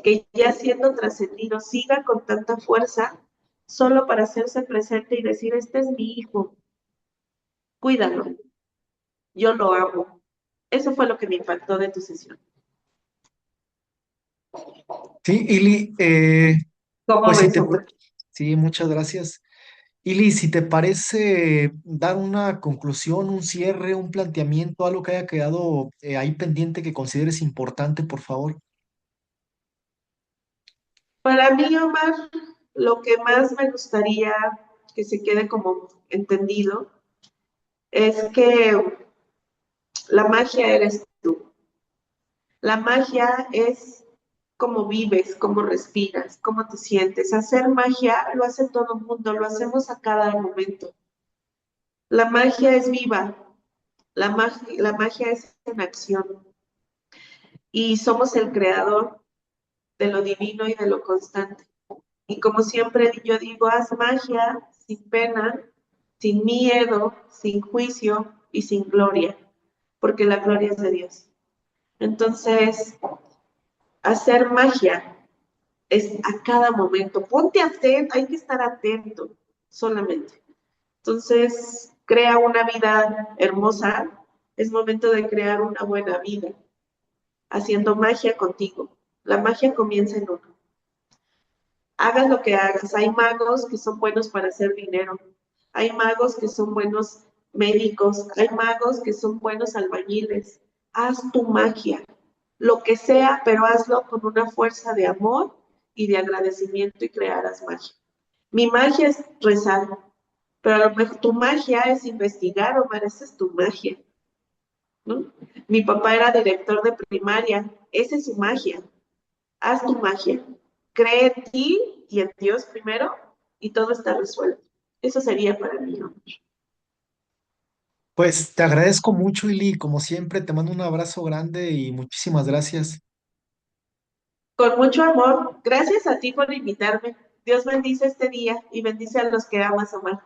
que ya siendo trascendido siga con tanta fuerza, solo para hacerse presente y decir, este es mi hijo, cuídalo, yo lo amo. Eso fue lo que me impactó de tu sesión. Sí, Ili, ¿Cómo pues sí, ves, Omar? sí, muchas gracias. Ili, si te parece dar una conclusión, un cierre, un planteamiento, algo que haya quedado ahí pendiente que consideres importante, por favor. Para mí, Omar, lo que más me gustaría que se quede como entendido es que la magia eres tú. La magia es cómo vives, cómo respiras, cómo te sientes. Hacer magia lo hace todo el mundo, lo hacemos a cada momento. La magia es viva, la magia es en acción y somos el creador de lo divino y de lo constante. Y como siempre yo digo, haz magia sin pena, sin miedo, sin juicio y sin gloria, porque la gloria es de Dios. Entonces, hacer magia es a cada momento. Ponte atento, hay que estar atento solamente. Entonces, crea una vida hermosa. Es momento de crear una buena vida, haciendo magia contigo. La magia comienza en uno. Hagas lo que hagas. Hay magos que son buenos para hacer dinero. Hay magos que son buenos médicos. Hay magos que son buenos albañiles. Haz tu magia, lo que sea, pero hazlo con una fuerza de amor y de agradecimiento y crearás magia. Mi magia es rezar, pero a lo mejor tu magia es investigar, Omar, esa es tu magia, ¿no? Mi papá era director de primaria, esa es su magia. Haz tu magia. Cree en ti y en Dios primero y todo está resuelto. Eso sería para mí, Omar. Pues te agradezco mucho, Ili, como siempre, te mando un abrazo grande y muchísimas gracias. Con mucho amor, gracias a ti por invitarme. Dios bendice este día y bendice a los que amas, Omar.